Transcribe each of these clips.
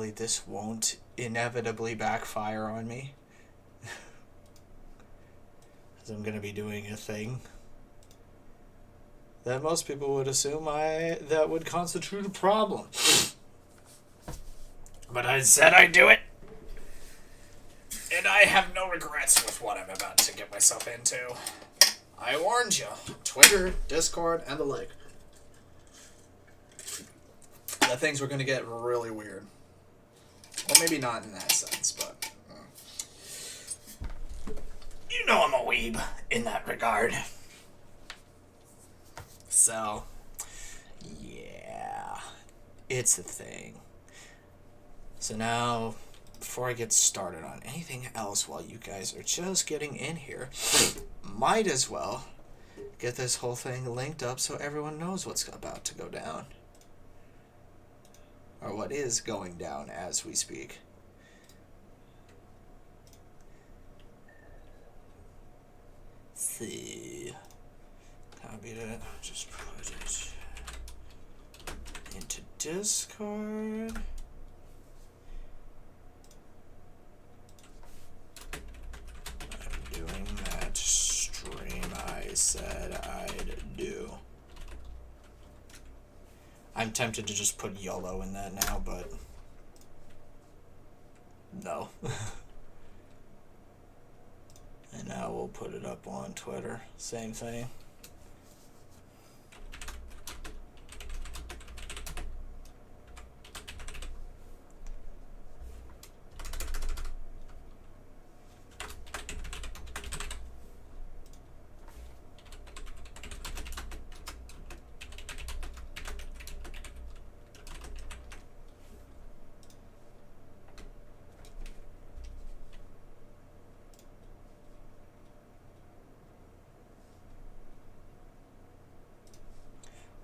hopefully this won't inevitably backfire on me. Because I'm going to be doing a thing that most people would assume that would constitute a problem. But I said I'd do it. And I have no regrets with what I'm about to get myself into. I warned you. Twitter, Discord, and the like. That things were going to get really weird. Well, maybe not in that sense, but... you know I'm a weeb in that regard. So, yeah. It's a thing. So now, before I get started on anything else while you guys are just getting in here, might as well get this whole thing linked up so everyone knows what's about to go down. Or what is going down as we speak. Let's see. Copied it. Just put it into Discord. I'm doing that stream I said I'd do. I'm tempted to just put YOLO in that now, but no. And now we'll put it up on Twitter. Same thing.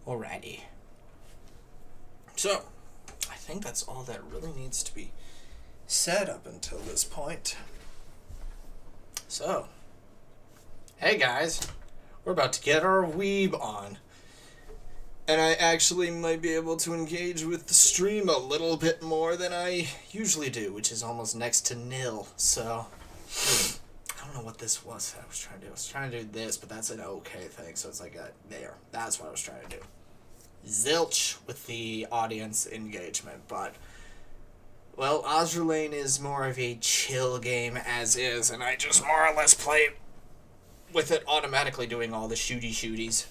Alrighty. So, I think that's all that really needs to be said up until this point. So, hey guys, we're about to get our weeb on. And I actually might be able to engage with the stream a little bit more than I usually do, which is almost next to nil. So, I don't know what this was I was trying to do. I was trying to do this, but that's an okay thing, so it's like there. That's what I was trying to do. Zilch with the audience engagement, but, well, Azur Lane is more of a chill game as is, and I just more or less play with it automatically doing all the shooties,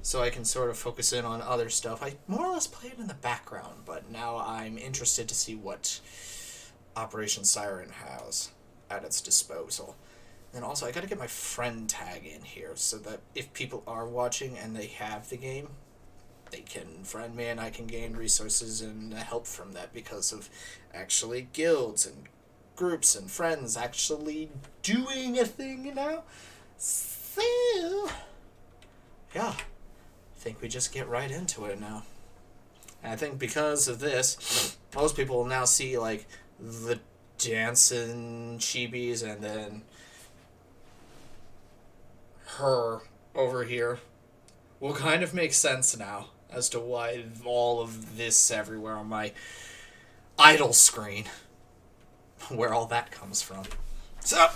so I can sort of focus in on other stuff. I more or less play it in the background, but now I'm interested to see what Operation Siren has at its disposal. And also, I gotta get my friend tag in here so that if people are watching and they have the game, they can friend me and I can gain resources and help from that because of actually guilds and groups and friends actually doing a thing now. So, yeah, I think we just get right into it now. And I think because of this, most people will now see, like, the dancing chibis and then her over here will kind of make sense now as to why all of this everywhere on my idle screen, where all that comes from. So,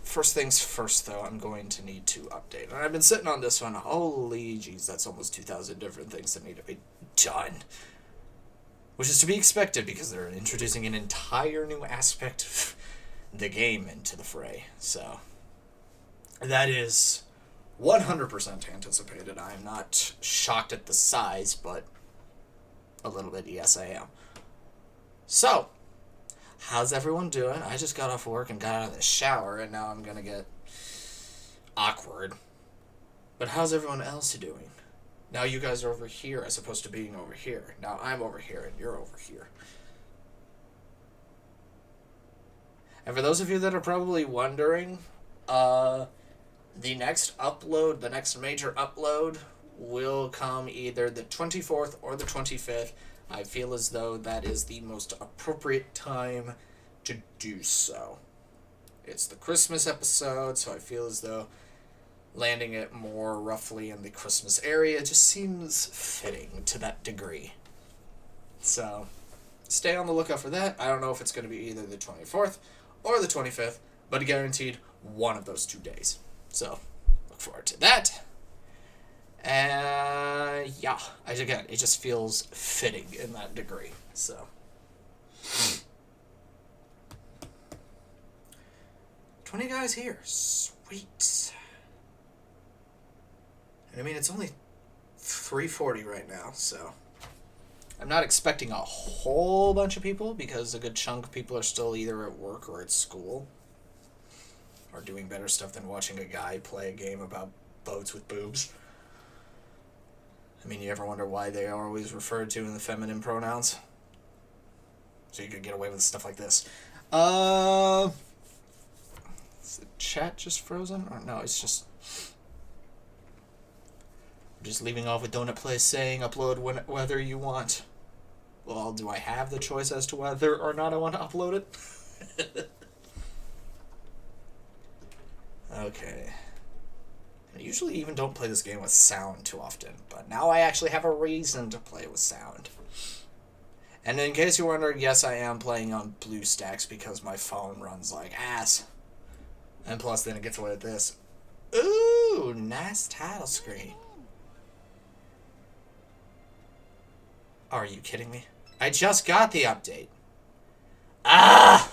first things first, though, I'm going to need to update. And I've been sitting on this one. Holy jeez, that's almost 2,000 different things that need to be done. Which is to be expected because they're introducing an entire new aspect of the game into the fray. So, that is 100% anticipated. I am not shocked at the size, but a little bit, yes, I am. So, how's everyone doing? I just got off work and got out of the shower, and now I'm going to get awkward. But how's everyone else doing? Now you guys are over here as opposed to being over here. Now I'm over here and you're over here. And for those of you that are probably wondering, the next upload, the next major upload, will come either the 24th or the 25th. I feel as though that is the most appropriate time to do so. It's the Christmas episode, so I feel as though landing it more roughly in the Christmas area just seems fitting to that degree. So, stay on the lookout for that. I don't know if it's going to be either the 24th or the 25th, but guaranteed one of those 2 days. So, look forward to that. And yeah, again, it just feels fitting in that degree. So, 20 guys here. Sweet. And I mean, it's only 3:40 right now, so I'm not expecting a whole bunch of people because a good chunk of people are still either at work or at school or doing better stuff than watching a guy play a game about boats with boobs. I mean, you ever wonder why they are always referred to in the feminine pronouns? So you could get away with stuff like this. Is the chat just frozen? Or no, it's just leaving off with Donut Place saying upload whether you want. Well, do I have the choice as to whether or not I want to upload it? Okay. I usually even don't play this game with sound too often, but now I actually have a reason to play with sound. And in case you're wondering, yes, I am playing on BlueStacks because my phone runs like ass. And plus, then it gets away with this. Ooh, nice title screen. Are you kidding me? I just got the update. Ah!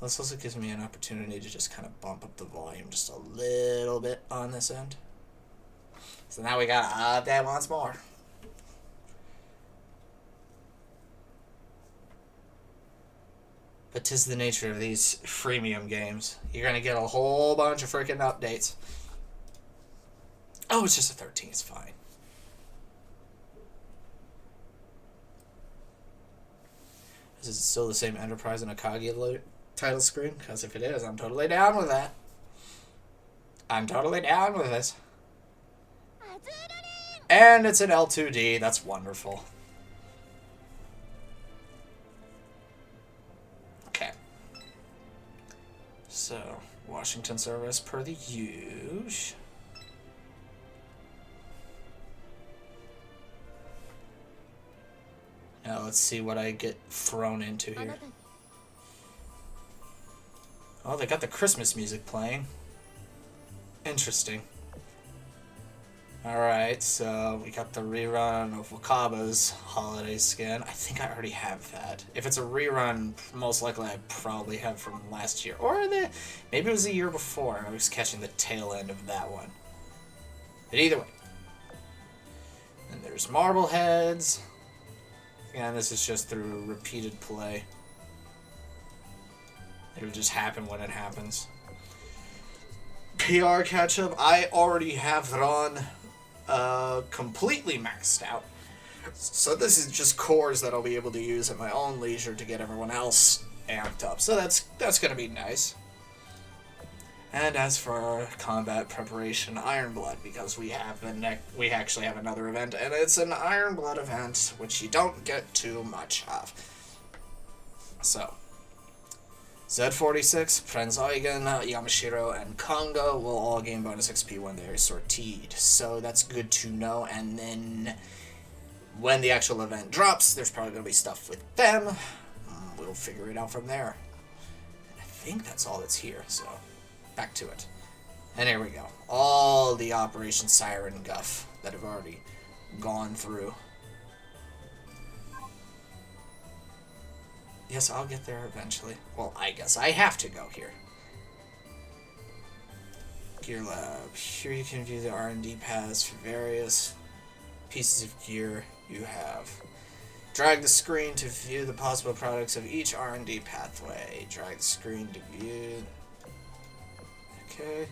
This also gives me an opportunity to just kind of bump up the volume just a little bit on this end. So now we got to update once more. But 'tis the nature of these freemium games. You're going to get a whole bunch of freaking updates. Oh, it's just a 13. It's fine. Is it still the same Enterprise and Akagi title screen? Because if it is, I'm totally down with that. I'm totally down with this. And it's an L2D. That's wonderful. Okay. So, Washington service per the usual. Now let's see what I get thrown into here. Oh, they got the Christmas music playing. Interesting. Alright, so we got the rerun of Wakaba's holiday skin. I think I already have that. If it's a rerun, most likely I probably have from last year. Or maybe it was the year before and I was catching the tail end of that one. But either way. And there's Marbleheads. And this is just through repeated play. It'll just happen when it happens. PR catch-up, I already have Ron completely maxed out. So this is just cores that I'll be able to use at my own leisure to get everyone else amped up. So that's going to be nice. And as for our combat preparation, Ironblood, because we actually have another event, and it's an Ironblood event, which you don't get too much of. So, Z46, Prince Eugen, Yamashiro, and Kongo will all gain bonus XP when they're sortied. So that's good to know, and then when the actual event drops, there's probably going to be stuff with them. We'll figure it out from there. And I think that's all that's here, so back to it. And here we go. All the Operation Siren guff that have already gone through. Yes, I'll get there eventually. Well, I guess I have to go here. Gear Lab. Here you can view the R&D paths for various pieces of gear you have. Drag the screen to view the possible products of each R&D pathway. Drag the screen to view... Okay.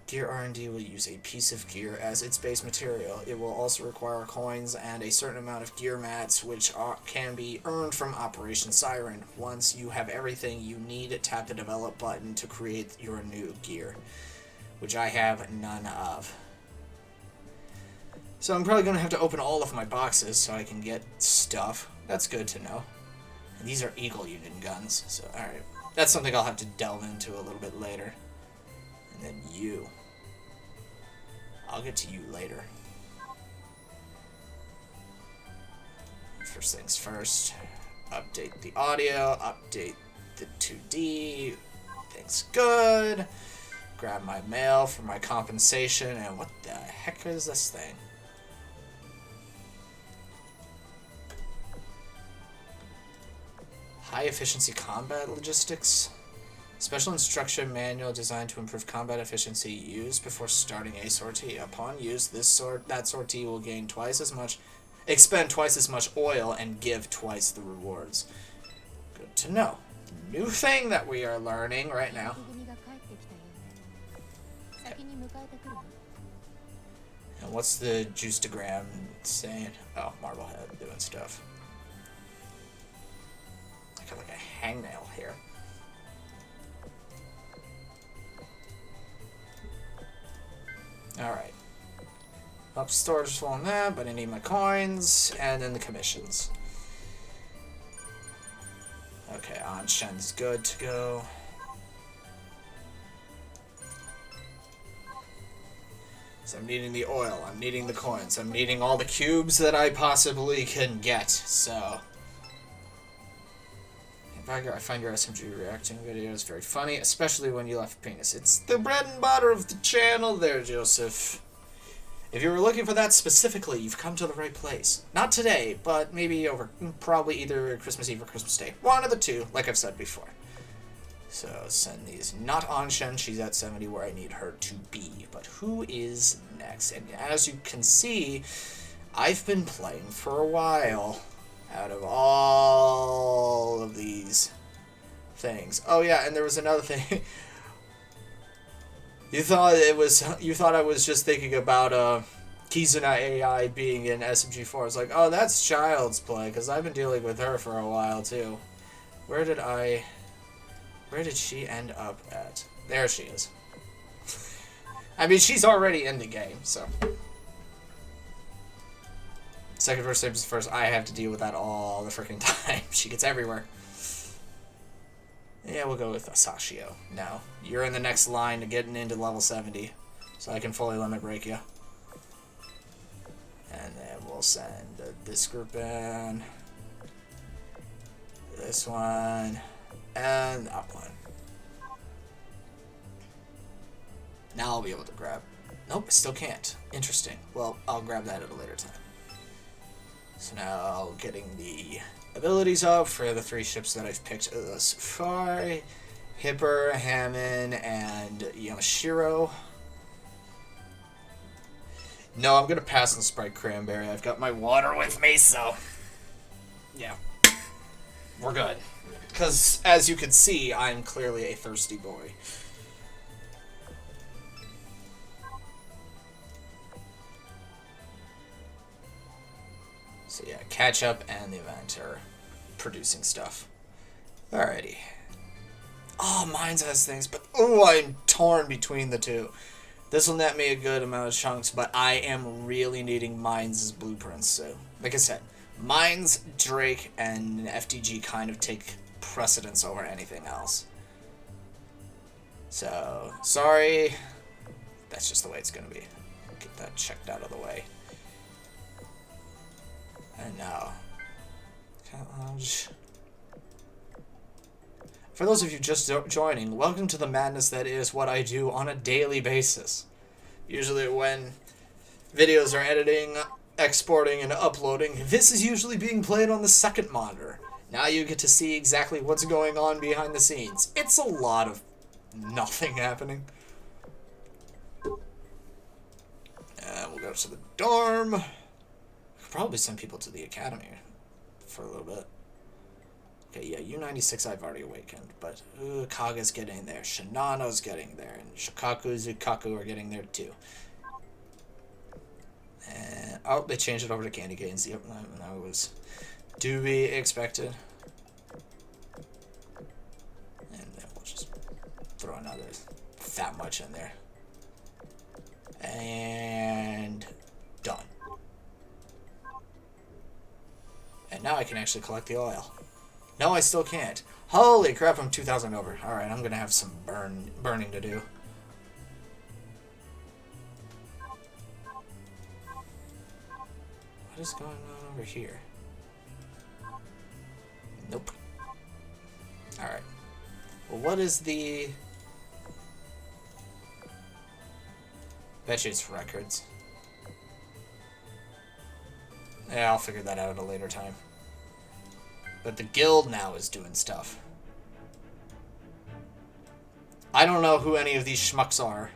Gear R&D will use a piece of gear as its base material. It will also require coins and a certain amount of gear mats, which can be earned from Operation Siren. Once you have everything you need, tap the develop button to create your new gear, which I have none of. So I'm probably going to have to open all of my boxes so I can get stuff. That's good to know. And these are Eagle Unit guns, so alright. That's something I'll have to delve into a little bit later. And then you. I'll get to you later. First things first, update the audio, update the 2D, things good, grab my mail for my compensation, and what the heck is this thing? High efficiency combat logistics. Special instruction manual designed to improve combat efficiency used before starting a sortie. Upon use, that sortie will gain expend twice as much oil and give twice the rewards. Good to know. New thing that we are learning right now. And what's the juiceogram saying? Oh, Marblehead doing stuff. I got like a hangnail here. Alright. Up storage is full on that, but I need my coins, and then the commissions. Okay, Anshen's good to go. So I'm needing the oil, I'm needing the coins, I'm needing all the cubes that I possibly can get, so... Viger, I find your SMG reacting videos very funny, especially when you left penis. It's the bread and butter of the channel there, Joseph. If you were looking for that specifically, you've come to the right place. Not today, but maybe probably either Christmas Eve or Christmas Day. One of the two, like I've said before. So, send these. Not Anshen, she's at 70 where I need her to be. But who is next? And as you can see, I've been playing for a while. Out of all of these things. Oh yeah, and there was another thing. You thought I was just thinking about Kizuna AI being in SMG4. I was like, oh, that's Child's Play, because I've been dealing with her for a while too. Where did she end up at? There she is. I mean, she's already in the game, so. Second verse, same as first. I have to deal with that all the freaking time. She gets everywhere. Yeah, we'll go with Sashio. No. You're in the next line to getting into level 70. So I can fully limit break you. And then we'll send this group in. This one. And that one. Now I'll be able to grab. Nope, I still can't. Interesting. Well, I'll grab that at a later time. So now, getting the abilities up for the 3 ships that I've picked thus far. Hipper, Hammond, and Yamashiro. No, I'm going to pass on Sprite Cranberry. I've got my water with me, so... yeah. We're good. Because, as you can see, I'm clearly a thirsty boy. So yeah, catch up and the event are producing stuff. Alrighty. Oh, Mines has things, but oh, I'm torn between the two. This will net me a good amount of chunks, but I am really needing Mines' blueprints. So, like I said, Mines, Drake, and FTG kind of take precedence over anything else. So, sorry. That's just the way it's going to be. Get that checked out of the way. And now, Cat Lounge. For those of you just joining, welcome to the madness that is what I do on a daily basis. Usually when videos are editing, exporting, and uploading, this is usually being played on the second monitor. Now you get to see exactly what's going on behind the scenes. It's a lot of nothing happening. And we'll go to the dorm. Probably send people to the academy for a little bit. Okay, yeah, U96 I've already awakened, but Kaga's getting there, Shinano's getting there, and Shikaku, Zukaku are getting there too. And oh, they changed it over to Candy Canes. Yep, that was to be expected. And then we'll just throw another that much in there. And done. And now I can actually collect the oil. No, I still can't. Holy crap, I'm 2,000 over. Alright, I'm gonna have some burning to do. What is going on over here? Nope. Alright. Well, what is the... Bet you it's records. Yeah, I'll figure that out at a later time. But the guild now is doing stuff. I don't know who any of these schmucks are.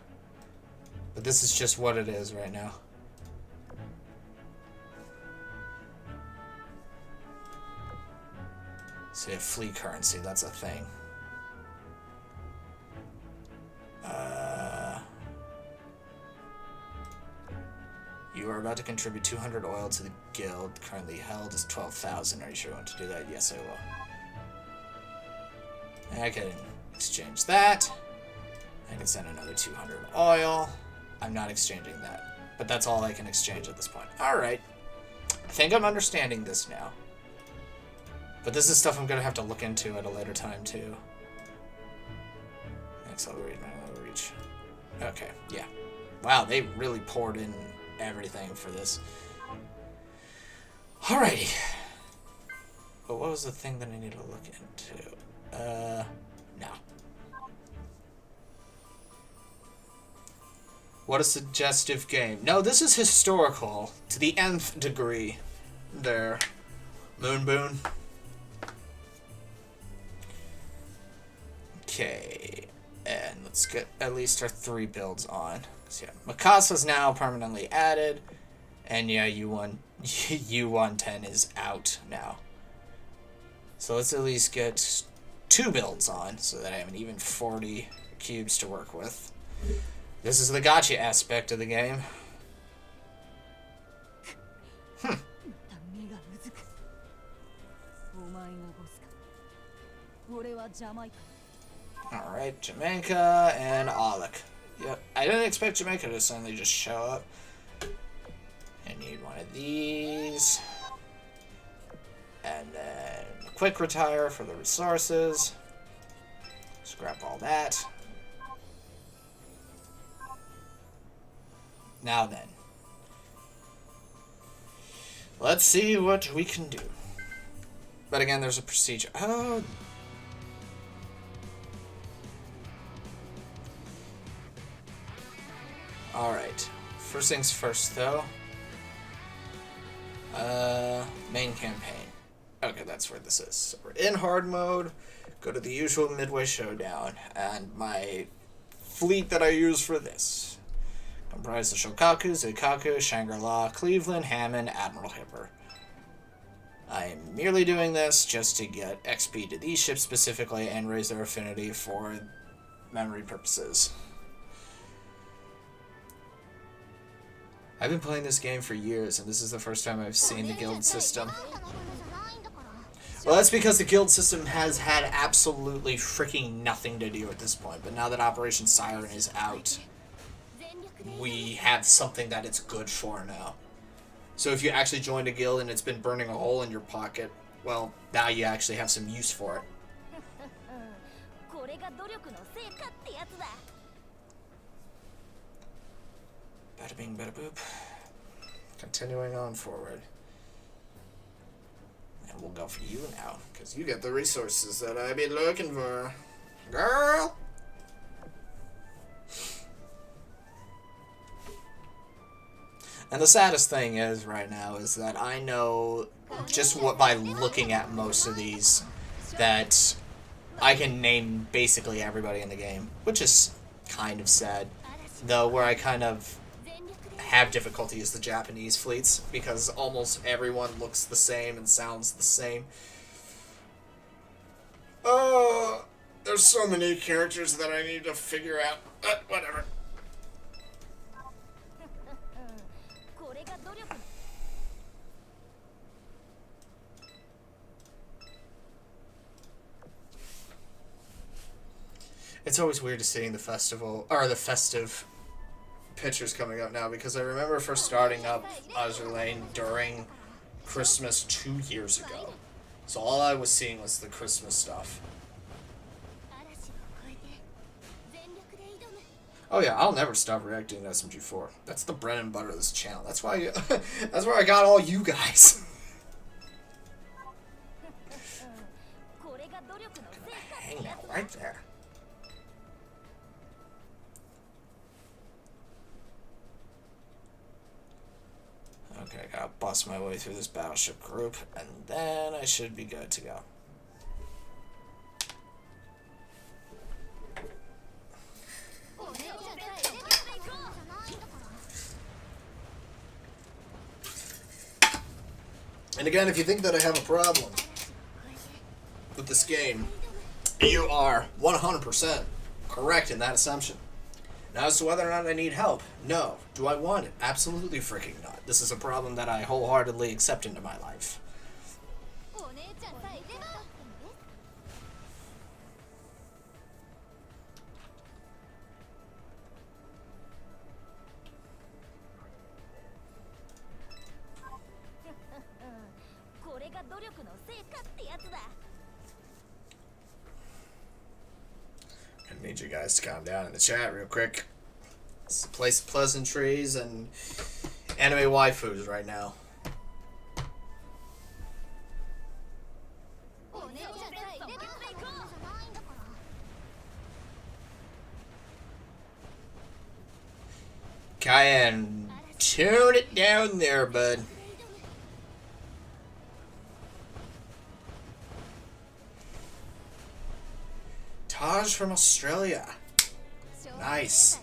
But this is just what it is right now. See, a fleet currency, that's a thing. You are about to contribute 200 oil to the guild. Currently held is 12,000. Are you sure you want to do that? Yes, I will. I can exchange that. I can send another 200 oil. I'm not exchanging that. But that's all I can exchange at this point. Alright. I think I'm understanding this now. But this is stuff I'm going to have to look into at a later time, too. Accelerate my reach. Okay, yeah. Wow, they really poured in everything for this. Alrighty. But what was the thing that I need to look into? No. What a suggestive game. No, this is historical to the nth degree. There. Moonboon. Okay. And let's get at least our 3 builds on. So yeah, Mikasa's now permanently added. And yeah, U110 is out now. So let's at least get 2 builds on so that I have an even 40 cubes to work with. This is the gacha aspect of the game. Alright, Jamaica and Alec. Yep, I didn't expect Jamaica to suddenly just show up. I need one of these. And then a quick retire for the resources. Scrap all that. Now then. Let's see what we can do. But again, there's a procedure. Oh. Alright. First things first, though. Main campaign. Okay, that's where this is. So we're in hard mode. Go to the usual Midway Showdown. And my fleet that I use for this comprised of Shokaku, Zuikaku, Shangri-La, Cleveland, Hammond, Admiral Hipper. I am merely doing this just to get XP to these ships specifically and raise their affinity for memory purposes. I've been playing this game for years, and this is the first time I've seen the guild system. Well, that's because the guild system has had absolutely freaking nothing to do at this point, but now that Operation Siren is out, we have something that it's good for now. So if you actually joined a guild and it's been burning a hole in your pocket, well, now you actually have some use for it. Bada bing, bada boop. Continuing on forward. And we'll go for you now, because you get the resources that I be looking for. Girl! And the saddest thing is, right now, is that I know, just by looking at most of these, that I can name basically everybody in the game, which is kind of sad. Though, where I kind of have difficulty is the Japanese fleets, because almost everyone looks the same and sounds the same. Oh, there's so many characters that I need to figure out. Whatever. It's always weird to seeing the festival, or the festive pictures coming up now, because I remember first starting up Azur Lane during Christmas 2 years ago. So all I was seeing was the Christmas stuff. Oh yeah, I'll never stop reacting to SMG4. That's the bread and butter of this channel. That's why that's where I got all you guys. right there. Okay, I gotta bust my way through this battleship group, and then I should be good to go. And again, if you think that I have a problem with this game, you are 100% correct in that assumption. Now, as to whether or not I need help, no. Do I want it? Absolutely freaking not. This is a problem that I wholeheartedly accept into my life. I need you guys to calm down in the chat real quick. It's a place of pleasantries and anime waifus right now. Cayenne, tune it down there, bud. Taj from Australia. Nice.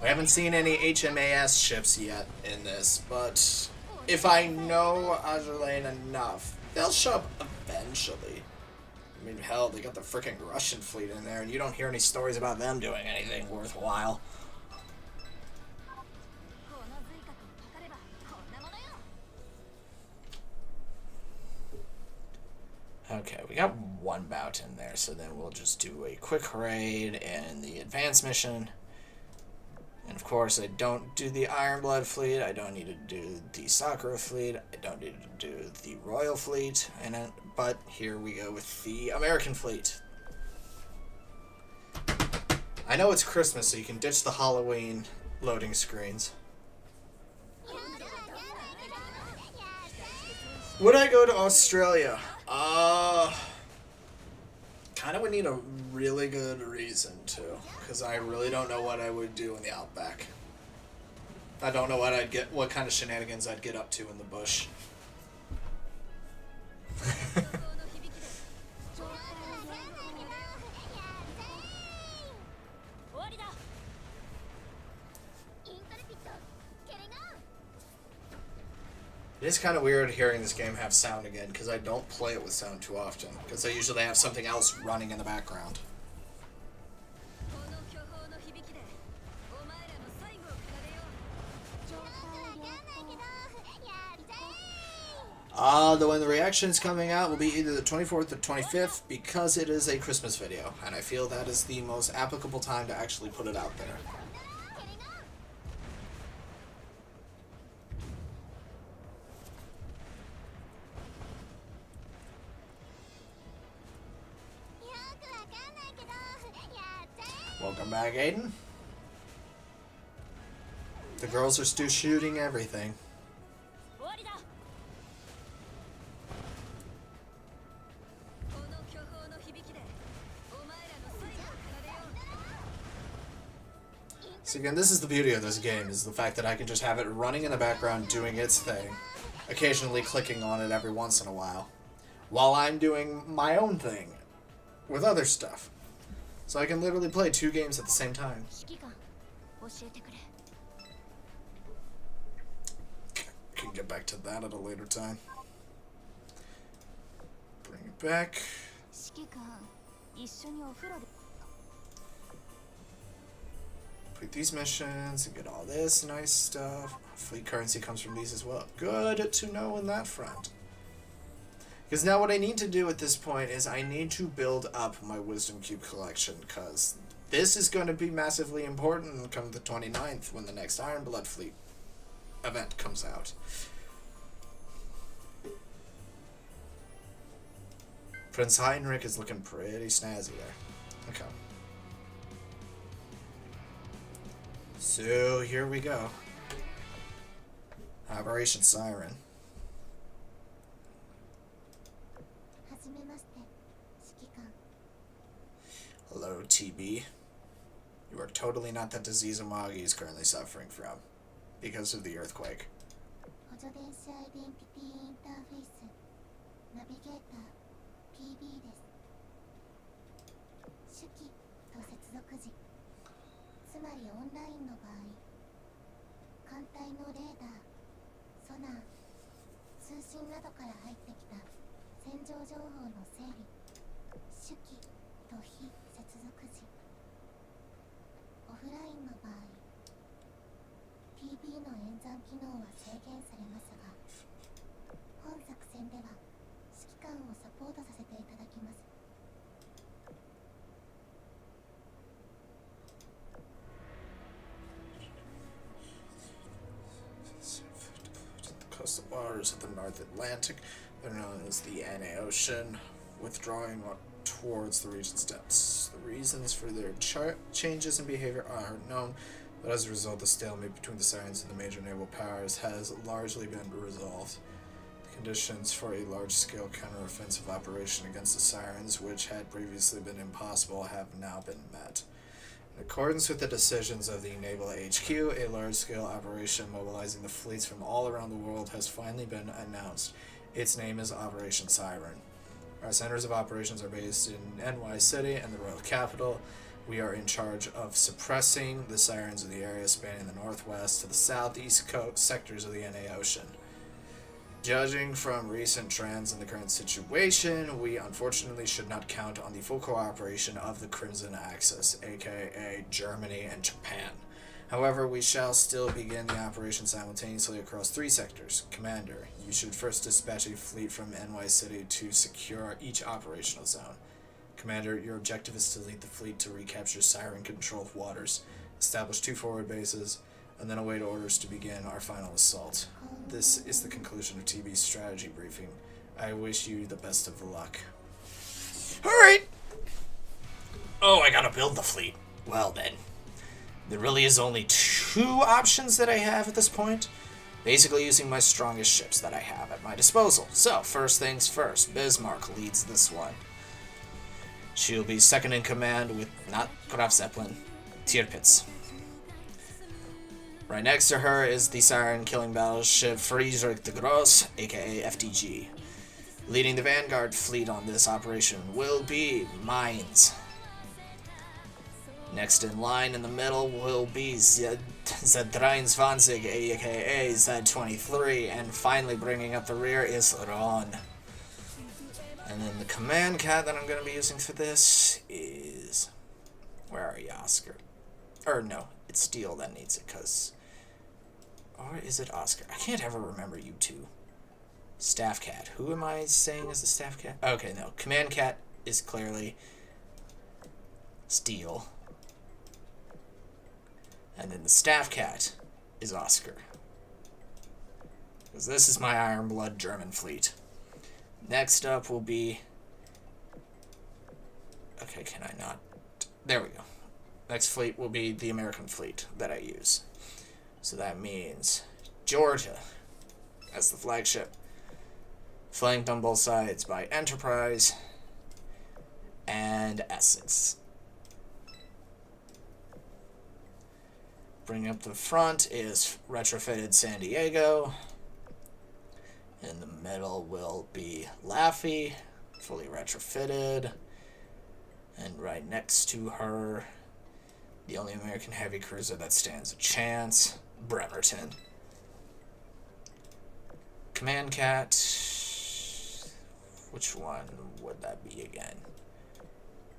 We haven't seen any HMAS ships yet in this, but if I know Azur enough, they'll show up eventually. I mean, hell, they got the freaking Russian fleet in there, and you don't hear any stories about them doing anything worthwhile. Okay, we got one bout in there, so then we'll just do a quick raid and the advance mission. And of course, I don't do the Ironblood fleet, I don't need to do the Sakura fleet, I don't need to do the Royal fleet, but here we go with the American fleet. I know it's Christmas, so you can ditch the Halloween loading screens. Would I go to Australia? Kind of would need a really good reason to, because I really don't know what I would do in the outback. I don't know what kind of shenanigans I'd get up to in the bush. It is kind of weird hearing this game have sound again, because I don't play it with sound too often, because I usually have something else running in the background. When the reaction is coming out will be either the 24th or 25th, because it is a Christmas video, and I feel that is the most applicable time to actually put it out there. Welcome back, Aiden. The girls are still shooting everything. So again, this is the beauty of this game, is the fact that I can just have it running in the background doing its thing, occasionally clicking on it every once in a while I'm doing my own thing with other stuff. So I can literally play two games at the same time. Can get back to that at a later time. Bring it back. Complete these missions and get all this nice stuff. Fleet currency comes from these as well. Good to know in that front. Because now what I need to do at this point is I need to build up my Wisdom Cube collection, because this is going to be massively important come the 29th when the next Ironblood Fleet event comes out. Prince Heinrich is looking pretty snazzy there. Okay. So here we go. Operation Siren. Hello, TB. You are totally not that disease Amagi is currently suffering from because of the earthquake. The coastal waters of the North Atlantic, they're known as the NA Ocean, withdrawing towards the region's depths. The reasons for their changes in behavior are unknown, but as a result, the stalemate between the Sirens and the major naval powers has largely been resolved. The conditions for a large-scale counteroffensive operation against the Sirens, which had previously been impossible, have now been met. In accordance with the decisions of the Naval HQ, a large-scale operation mobilizing the fleets from all around the world has finally been announced. Its name is Operation Siren. Our centers of operations are based in NY City and the royal capital. We are in charge of suppressing the Sirens of the area spanning the northwest to the southeast coast sectors of the NA Ocean. Judging from recent trends in the current situation, we unfortunately should not count on the full cooperation of the Crimson Axis, aka Germany and Japan. However, we shall still begin the operation simultaneously across 3 sectors. Commander, you should first dispatch a fleet from NY City to secure each operational zone. Commander, your objective is to lead the fleet to recapture Siren-controlled waters, establish 2 forward bases, and then await orders to begin our final assault. This is the conclusion of TB's strategy briefing. I wish you the best of luck. Alright! Oh, I gotta build the fleet. Well then. There really is only 2 options that I have at this point. Basically using my strongest ships that I have at my disposal. So, first things first, Bismarck leads this one. She'll be second in command with, not Graf Zeppelin, Tirpitz. Right next to her is the Siren-killing battleship Friedrich the Gross, aka FDG. Leading the Vanguard fleet on this operation will be Mainz. Next in line in the middle will be Z23, aka Z23, and finally bringing up the rear is Ron. And then the command cat that I'm going to be using for this is... Where are you, Oscar? Or no, it's Steel that needs it, because... Or is it Oscar? I can't ever remember you two. Staff cat. Who am I saying is the staff cat? Okay, no. Command cat is clearly Steel. And then the staff cat is Oscar. Because this is my Iron Blood German fleet. Next up will be... Okay, can I not? There we go. Next fleet will be the American fleet that I use. So that means Georgia as the flagship. Flanked on both sides by Enterprise and Essex. Bringing up the front is retrofitted San Diego. In the middle will be Laffey, fully retrofitted. And right next to her, the only American heavy cruiser that stands a chance, Bremerton. Command cat, which one would that be again?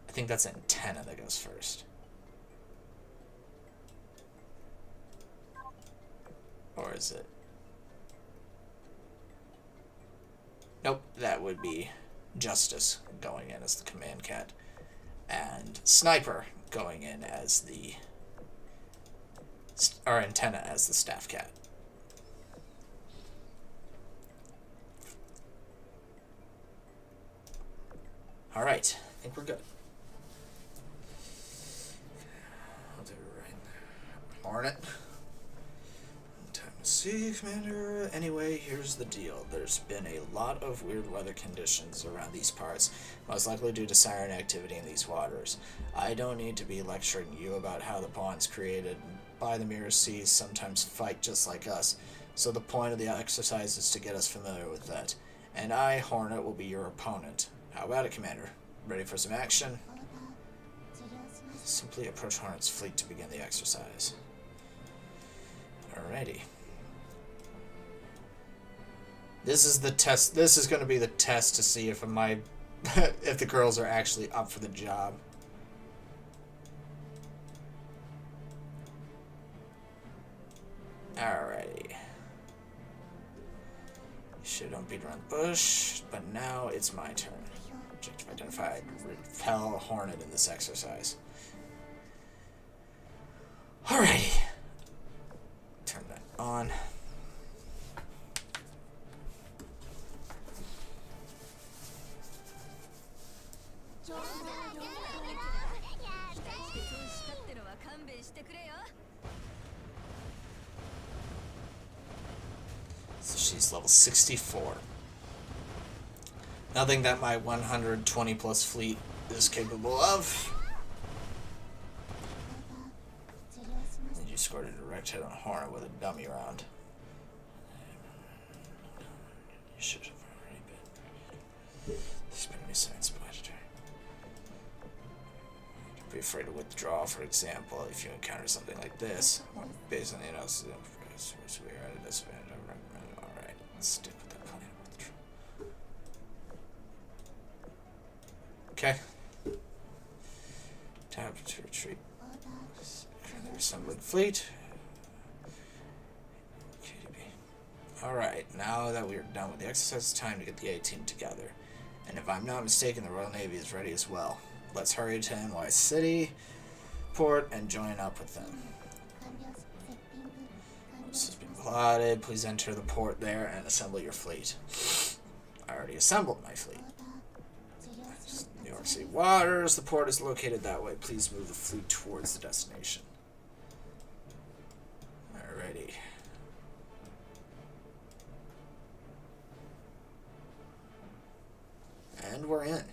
I think that's Antenna that goes first. Or is it? Nope, that would be Justice going in as the command cat. And Sniper going in as the... or Antenna as the staff cat. Alright, I think we're good. I'll do it right there. Hornet. Time to see, Commander. Anyway, here's the deal. There's been a lot of weird weather conditions around these parts, most likely due to siren activity in these waters. I don't need to be lecturing you about how the pawns created by the Mirror Seas sometimes fight just like us, so the point of the exercise is to get us familiar with that. And I, Hornet, will be your opponent. How about it, Commander? Ready for some action? Simply approach Hornet's fleet to begin the exercise. Alrighty. This is the test. This is going to be the test to see if if the girls are actually up for the job. Alrighty. Should don't beat around the bush, but now it's my turn. Objective identified. Repel Hornet in this exercise. Alrighty. Turn that on. So she's level 64. Nothing that my 120 plus fleet is capable of. And you scored a direct hit on Hornet with a dummy round. You should have already been. This better be science budgetary. Don't be afraid to withdraw, for example, if you encounter something like this. Based on the analysis of we are at this event. Alright, let's stick with that plan. Okay. Tap to retreat. Currently resembling fleet. KDB. Alright, now that we are done with the exercise, it's time to get the A-team together. And if I'm not mistaken, the Royal Navy is ready as well. Let's hurry to NY City port and join up with them. This has been plotted. Please enter the port there and assemble your fleet. I already assembled my fleet. New York City waters. The port is located that way. Please move the fleet towards the destination. Alrighty. And we're in.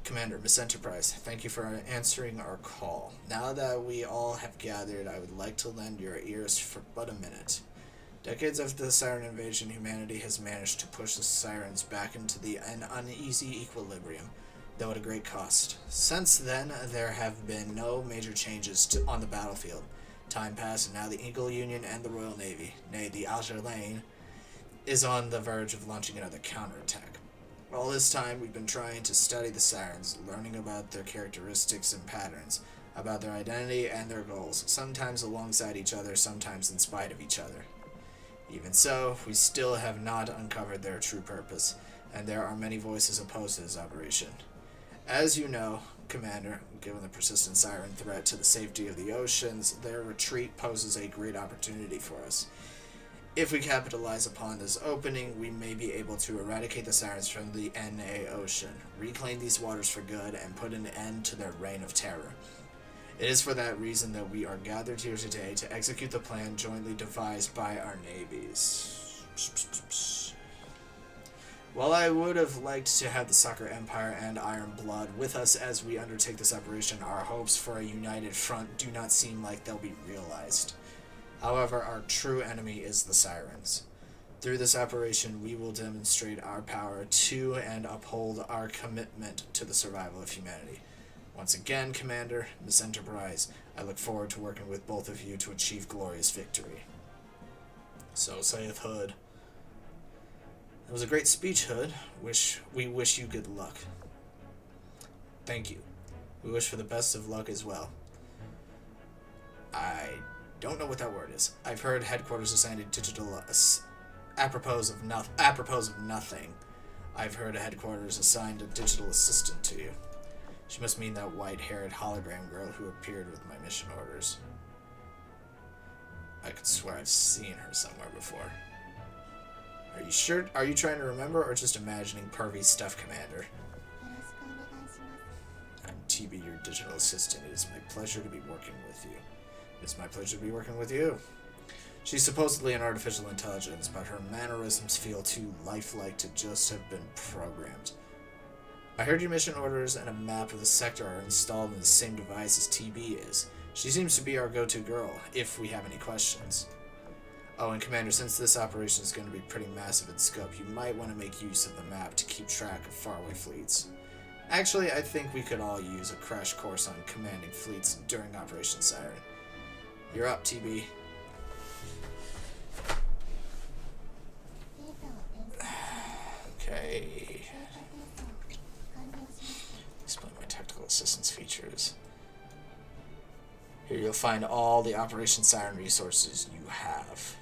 Commander, Miss Enterprise, thank you for answering our call. Now that we all have gathered, I would like to lend your ears for but a minute. Decades after the Siren invasion, humanity has managed to push the Sirens back into an uneasy equilibrium, though at a great cost. Since then, there have been no major changes on the battlefield. Time passed, and now the Eagle Union and the Royal Navy, nay, the Azur Lane, is on the verge of launching another counterattack. All this time, we've been trying to study the Sirens, learning about their characteristics and patterns, about their identity and their goals, sometimes alongside each other, sometimes in spite of each other. Even so, we still have not uncovered their true purpose, and there are many voices opposed to this operation. As you know, Commander, given the persistent Siren threat to the safety of the oceans, their retreat poses a great opportunity for us. If we capitalize upon this opening, we may be able to eradicate the Sirens from the NA Ocean, reclaim these waters for good, and put an end to their reign of terror. It is for that reason that we are gathered here today to execute the plan jointly devised by our navies. While I would have liked to have the Soccer Empire and Iron Blood with us as we undertake this operation, our hopes for a united front do not seem like they'll be realized. However, our true enemy is the Sirens. Through this operation, we will demonstrate our power to and uphold our commitment to the survival of humanity. Once again, Commander, Miss Enterprise, I look forward to working with both of you to achieve glorious victory. So saith Hood. It was a great speech, Hood. We wish you good luck. Thank you. We wish for the best of luck as well. I don't know what that word is. I've heard headquarters assigned a digital apropos of nothing. I've heard headquarters assigned a digital assistant to you. She must mean that white-haired hologram girl who appeared with my mission orders. I could swear I've seen her somewhere before. Are you sure? Are you trying to remember or just imagining pervy stuff, Commander? I'm TB, your digital assistant. It is my pleasure to be working with you. It's my pleasure to be working with you. She's supposedly an artificial intelligence, but her mannerisms feel too lifelike to just have been programmed. I heard your mission orders and a map of the sector are installed in the same device as TB is. She seems to be our go-to girl, if we have any questions. Oh, and Commander, since this operation is going to be pretty massive in scope, you might want to make use of the map to keep track of faraway fleets. Actually, I think we could all use a crash course on commanding fleets during Operation Siren. You're up, TB. Okay. Explain my technical assistance features. Here you'll find all the Operation Siren resources you have.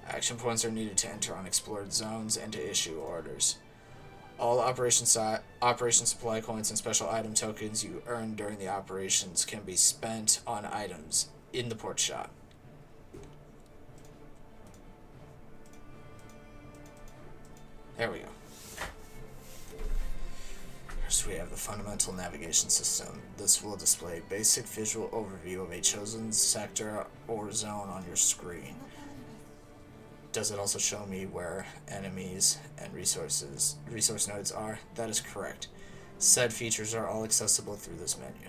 Action points are needed to enter unexplored zones and to issue orders. All Operation Supply Coins and special item tokens you earn during the operations can be spent on items in the port shop. There we go. First we have the fundamental navigation system. This will display a basic visual overview of a chosen sector or zone on your screen. Does it also show me where enemies and resource nodes are? That is correct. Said features are all accessible through this menu.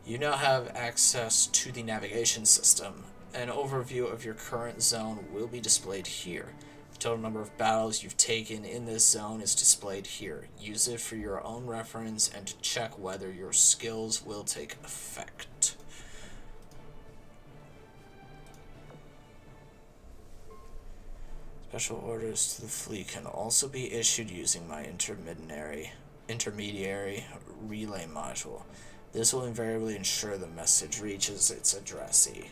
You now have access to the navigation system. An overview of your current zone will be displayed here. The total number of battles you've taken in this zone is displayed here. Use it for your own reference and to check whether your skills will take effect. Special orders to the fleet can also be issued using my intermediary relay module. This will invariably ensure the message reaches its addressee.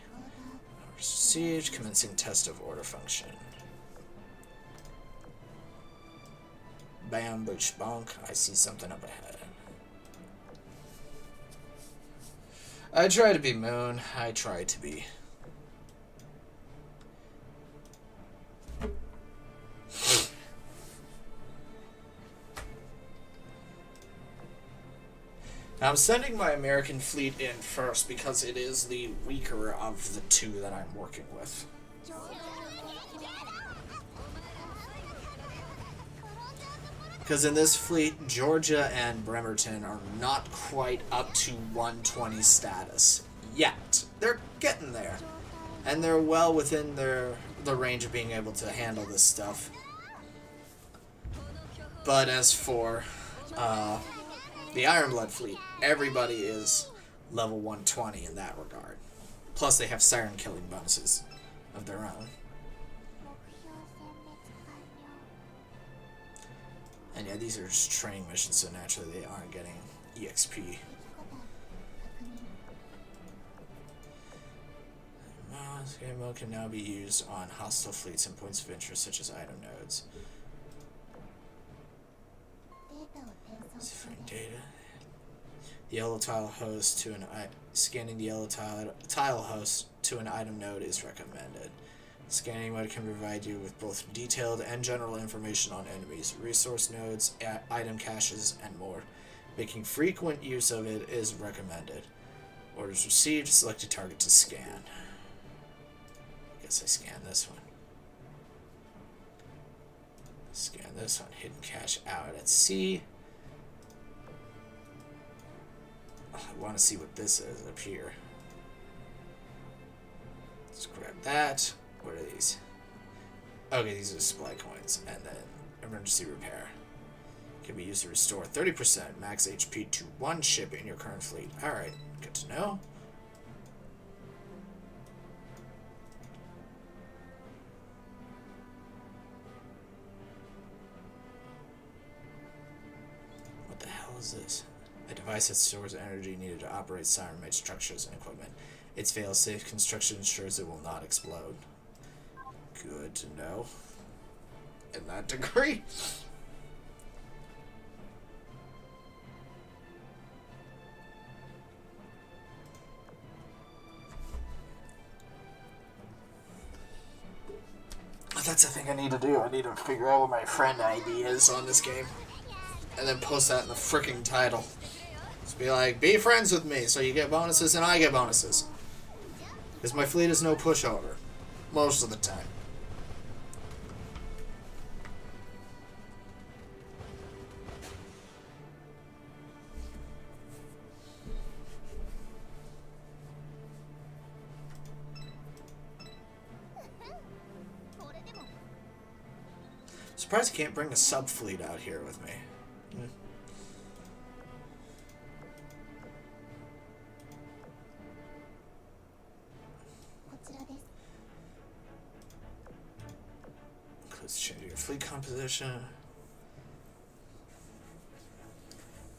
Received, commencing test of order function. Bam, boosh, bonk. I see something up ahead. I try to be Moon. I try to be. Now I'm sending my American fleet in first because it is the weaker of the two that I'm working with. Because in this fleet, Georgia and Bremerton are not quite up to 120 status yet. They're getting there. And they're well within the range of being able to handle this stuff. But as for the Ironblood fleet, everybody is level 120 in that regard. Plus they have siren killing bonuses of their own. And yeah, these are just training missions, so naturally they aren't getting EXP. This game mode can now be used on hostile fleets and points of interest such as item nodes. Data. The yellow tile host to an scanning the yellow tile host to an item node is recommended. Scanning mode can provide you with both detailed and general information on enemies, resource nodes, item caches, and more. Making frequent use of it is recommended. Orders received, select a target to scan. I guess I scan this one. Scan this one. Hidden cache out at sea. Oh, I want to see what this is up here. Let's grab that. What are these? Okay, these are supply coins. And then emergency repair. Can be used to restore 30% max HP to one ship in your current fleet. Alright, good to know. What the hell is this? A device that stores energy needed to operate siren-made structures and equipment. Its fail-safe construction ensures it will not explode. Good to know. In that degree. That's the thing I need to do. I need to figure out what my friend ID is on this game. And then post that in the freaking title. Just be like, be friends with me so you get bonuses and I get bonuses. Because my fleet is no pushover. Most of the time. Surprised I can't bring a sub-fleet out here with me. Includes changing your fleet composition.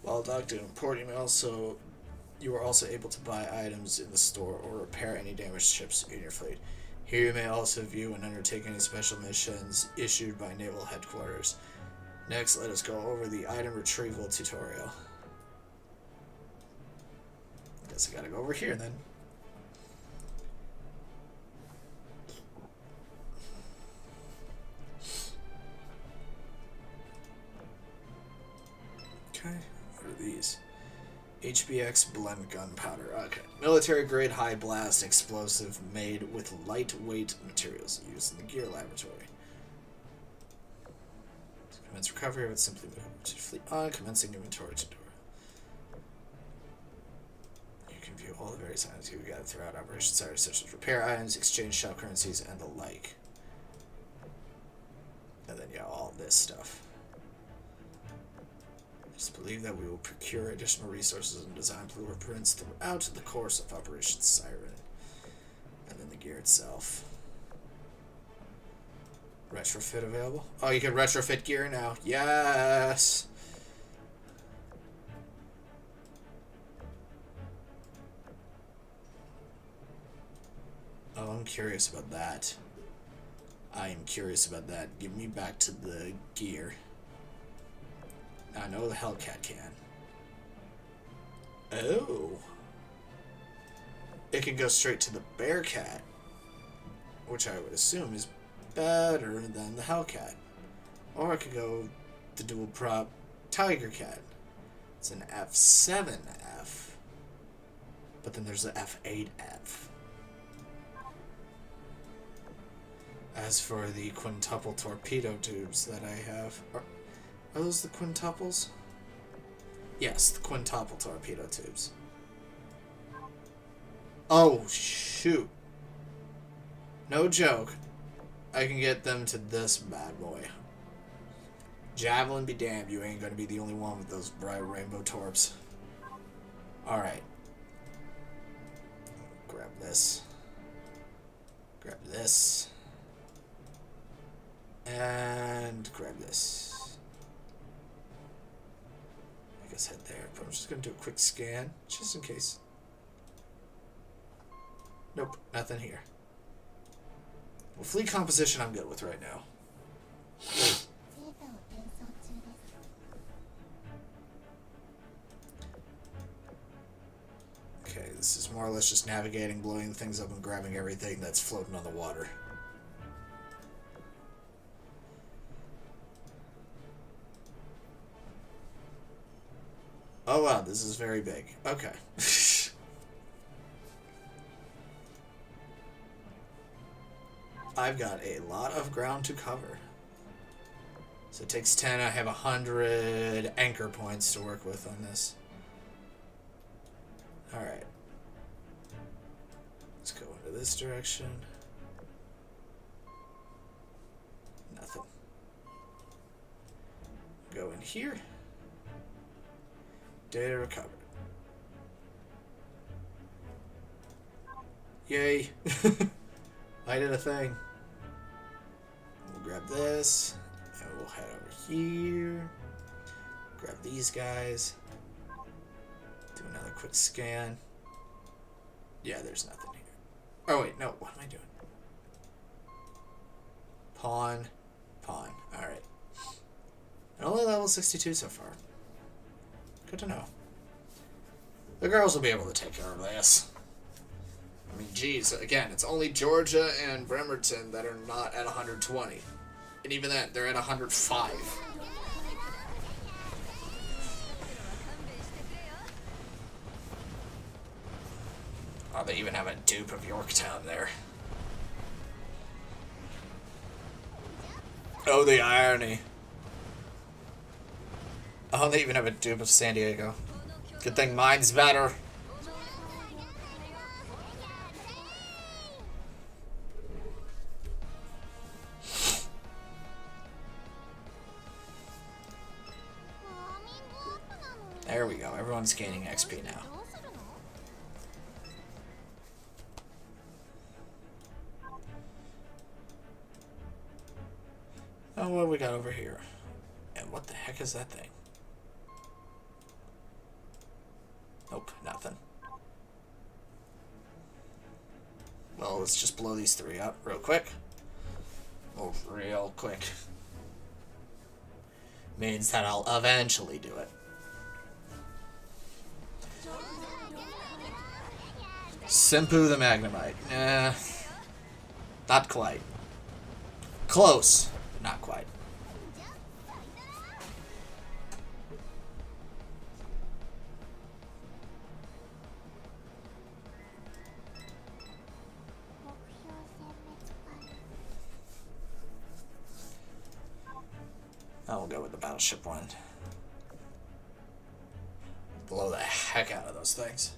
While docked and importing, you are also able to buy items in the store or repair any damaged ships in your fleet. Here you may also view and undertake any special missions issued by Naval Headquarters. Next, let us go over the item retrieval tutorial. Guess I gotta go over here then. Okay, what are these? HBX blend gunpowder. Okay. Military grade high blast explosive made with lightweight materials used in the gear laboratory. To commence recovery, I would simply move to fleet on, commencing inventory to door. You can view all the various items you gathered throughout Operation Siren, such as repair items, exchange shell currencies, and the like. And then, yeah, all this stuff. It's believed that we will procure additional resources and design blueprints throughout the course of Operation Siren. And then the gear itself. Retrofit available? Oh, you can retrofit gear now. Yes! Oh, I'm curious about that. I am curious about that. Give me back to the gear. I know the Hellcat can. Oh. It can go straight to the Bearcat, which I would assume is better than the Hellcat. Or I could go the dual prop Tiger Cat. It's an F7F. But then there's the F8F. As for the quintuple torpedo tubes that I have... Are those the quintuples? Yes, the quintuple torpedo tubes. Oh, shoot. No joke. I can get them to this bad boy. Javelin be damned, you ain't gonna be the only one with those bright rainbow torps. Alright. Grab this. Grab this. And grab this. I guess head there, but I'm just going to do a quick scan, just in case. Nope, nothing here. Well, fleet composition I'm good with right now. Okay, this is more or less just navigating, blowing things up, and grabbing everything that's floating on the water. Oh wow, this is very big. Okay. I've got a lot of ground to cover. So it takes 10, I have 100 anchor points to work with on this. Alright. Let's go into this direction. Nothing. Go in here. Data recovered. Yay. I did a thing. We'll grab this. And we'll head over here. Grab these guys. Do another quick scan. Yeah, there's nothing here. Oh wait, no. What am I doing? Pawn. Pawn. Alright. Only level 62 so far. Good to know. The girls will be able to take care of this. I mean, geez, again, it's only Georgia and Bremerton that are not at 120. And even then, they're at 105. Wow, they even have a dupe of Yorktown there. Oh, the irony. Oh, they even have a dupe of San Diego. Good thing mine's better. There we go. Everyone's gaining XP now. Oh, what do we got over here? And what the heck is that thing? Nope, nothing. Well, let's just blow these three up real quick. Oh, real quick. Means that I'll eventually do it. Simpu the Magnemite. Not quite. Close. Not quite. I will go with the battleship one. Blow the heck out of those things.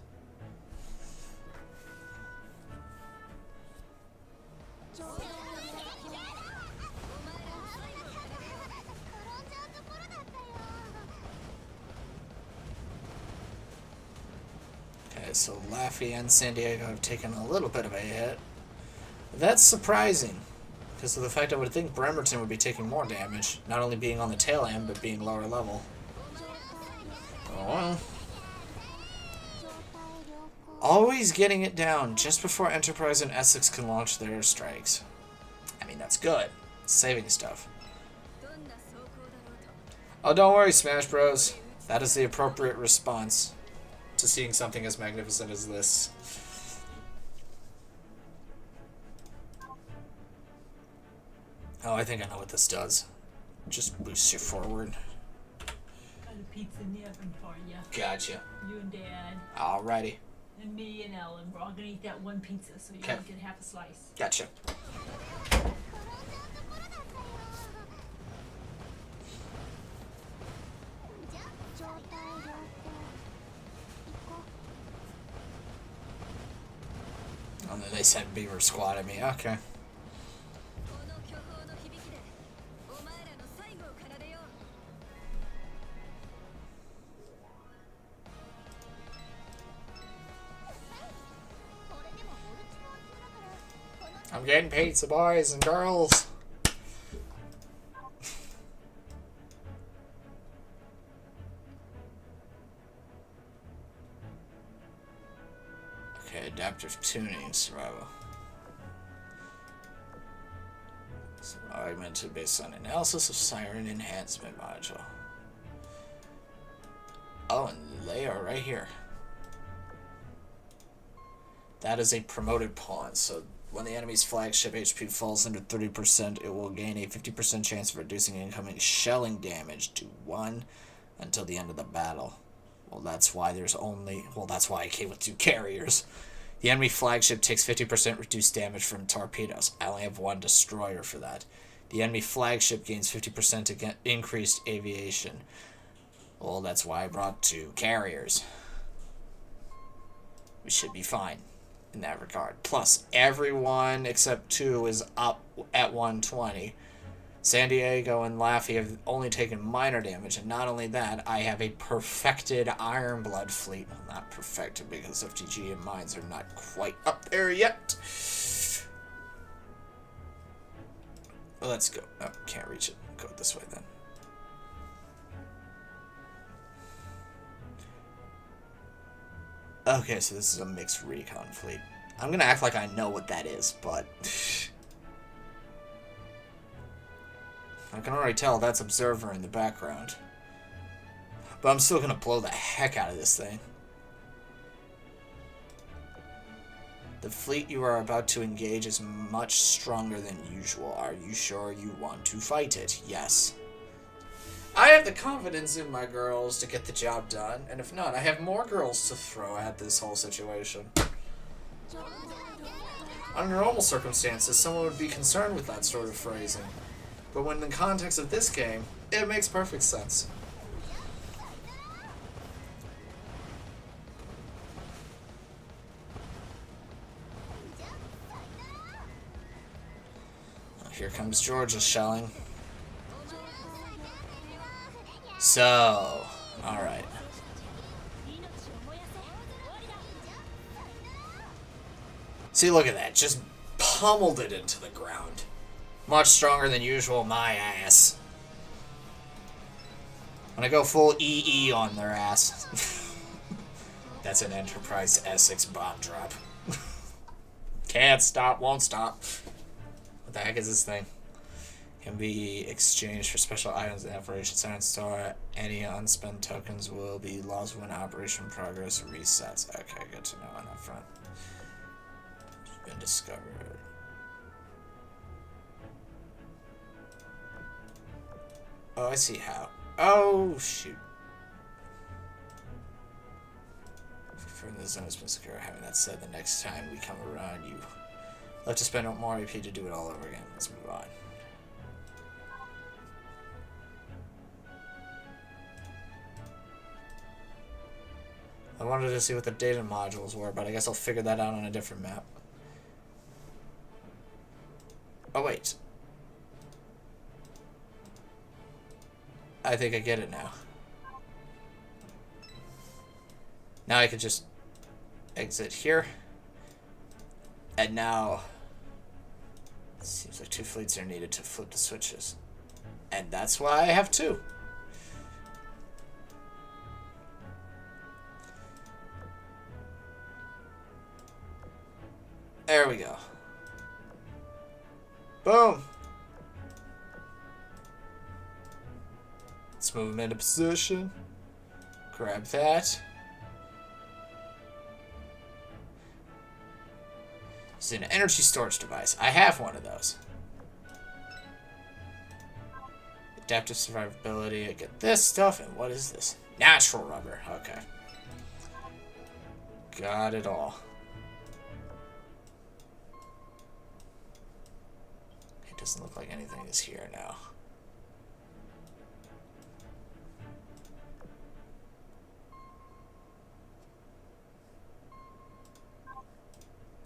Okay, so Laffy and San Diego have taken a little bit of a hit. That's surprising, because of the fact I would think Bremerton would be taking more damage, not only being on the tail end, but being lower level. Oh well. Always getting it down just before Enterprise and Essex can launch their strikes. I mean, that's good. It's saving stuff. Oh, don't worry, Smash Bros. That is the appropriate response to seeing something as magnificent as this. Oh, I think I know what this does. Just boosts you forward. Got a pizza in the oven for you. Gotcha. You and Dad. Alrighty. And me and Ellen. We're all gonna eat that one pizza, so you don't get half a slice. Gotcha. And then they sent Beaver Squad at me. Okay. I'm getting pizza, boys and girls. Okay, adaptive tuning, survival. So augmented based on analysis of Siren enhancement module. Oh, and they are right here. That is a promoted pawn, so when the enemy's flagship HP falls under 30%, it will gain a 50% chance of reducing incoming shelling damage to 1 until the end of the battle. Well, that's why there's only... Well, that's why I came with 2 carriers. The enemy flagship takes 50% reduced damage from torpedoes. I only have 1 destroyer for that. The enemy flagship gains 50% increased aviation. Well, that's why I brought 2 carriers. We should be fine in that regard. Plus, everyone except 2 is up at 120. San Diego and Laffy have only taken minor damage, and not only that, I have a perfected Ironblood fleet. Well, not perfected because FTG and mines are not quite up there yet. Well, let's go. Oh, can't reach it. Go this way then. Okay, so this is a mixed recon fleet. I'm gonna act like I know what that is, but... I can already tell that's Observer in the background. But I'm still gonna blow the heck out of this thing. The fleet you are about to engage is much stronger than usual. Are you sure you want to fight it? Yes. I have the confidence in my girls to get the job done, and if not, I have more girls to throw at this whole situation. Under normal circumstances, someone would be concerned with that sort of phrasing. But when in the context of this game, it makes perfect sense. Here comes Georgia shelling. So, alright. See, look at that. Just pummeled it into the ground. Much stronger than usual, my ass. When I go full EE on their ass. That's an Enterprise Essex bomb drop. Can't stop, won't stop. What the heck is this thing? Can be exchanged for special items in Operation Siren Store. Any unspent tokens will be lost when Operation Progress resets. Okay, good to know on that front. Been discovered. Oh, I see how. Oh, shoot. Confirm the zone has been secure. Having that said, the next time we come around, you have to spend more AP to do it all over again. Let's move on. I wanted to see what the data modules were, but I guess I'll figure that out on a different map. Oh, wait. I think I get it now. Now I can just exit here. And now it seems like 2 fleets are needed to flip the switches. And that's why I have 2. There we go. Boom. Let's move him into position. Grab that. It's an energy storage device. I have one of those. Adaptive survivability. I get this stuff. And what is this? Natural rubber. Okay. Got it all. It doesn't look like anything is here now.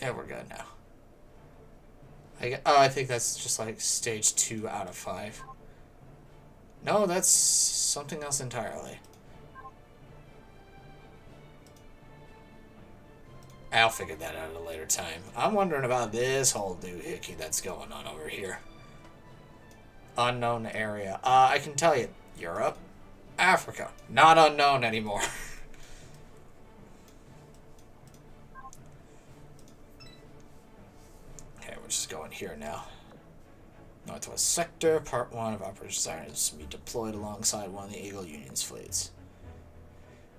Yeah, we're good now. I think that's just like stage 2 out of 5. No, that's something else entirely. I'll figure that out at a later time. I'm wondering about this whole doohickey that's going on over here. Unknown area. I can tell you, Europe, Africa, not unknown anymore. Okay, we're just going here now. Northwest Sector, Part 1 of Operation Siren is to be deployed alongside one of the Eagle Union's fleets.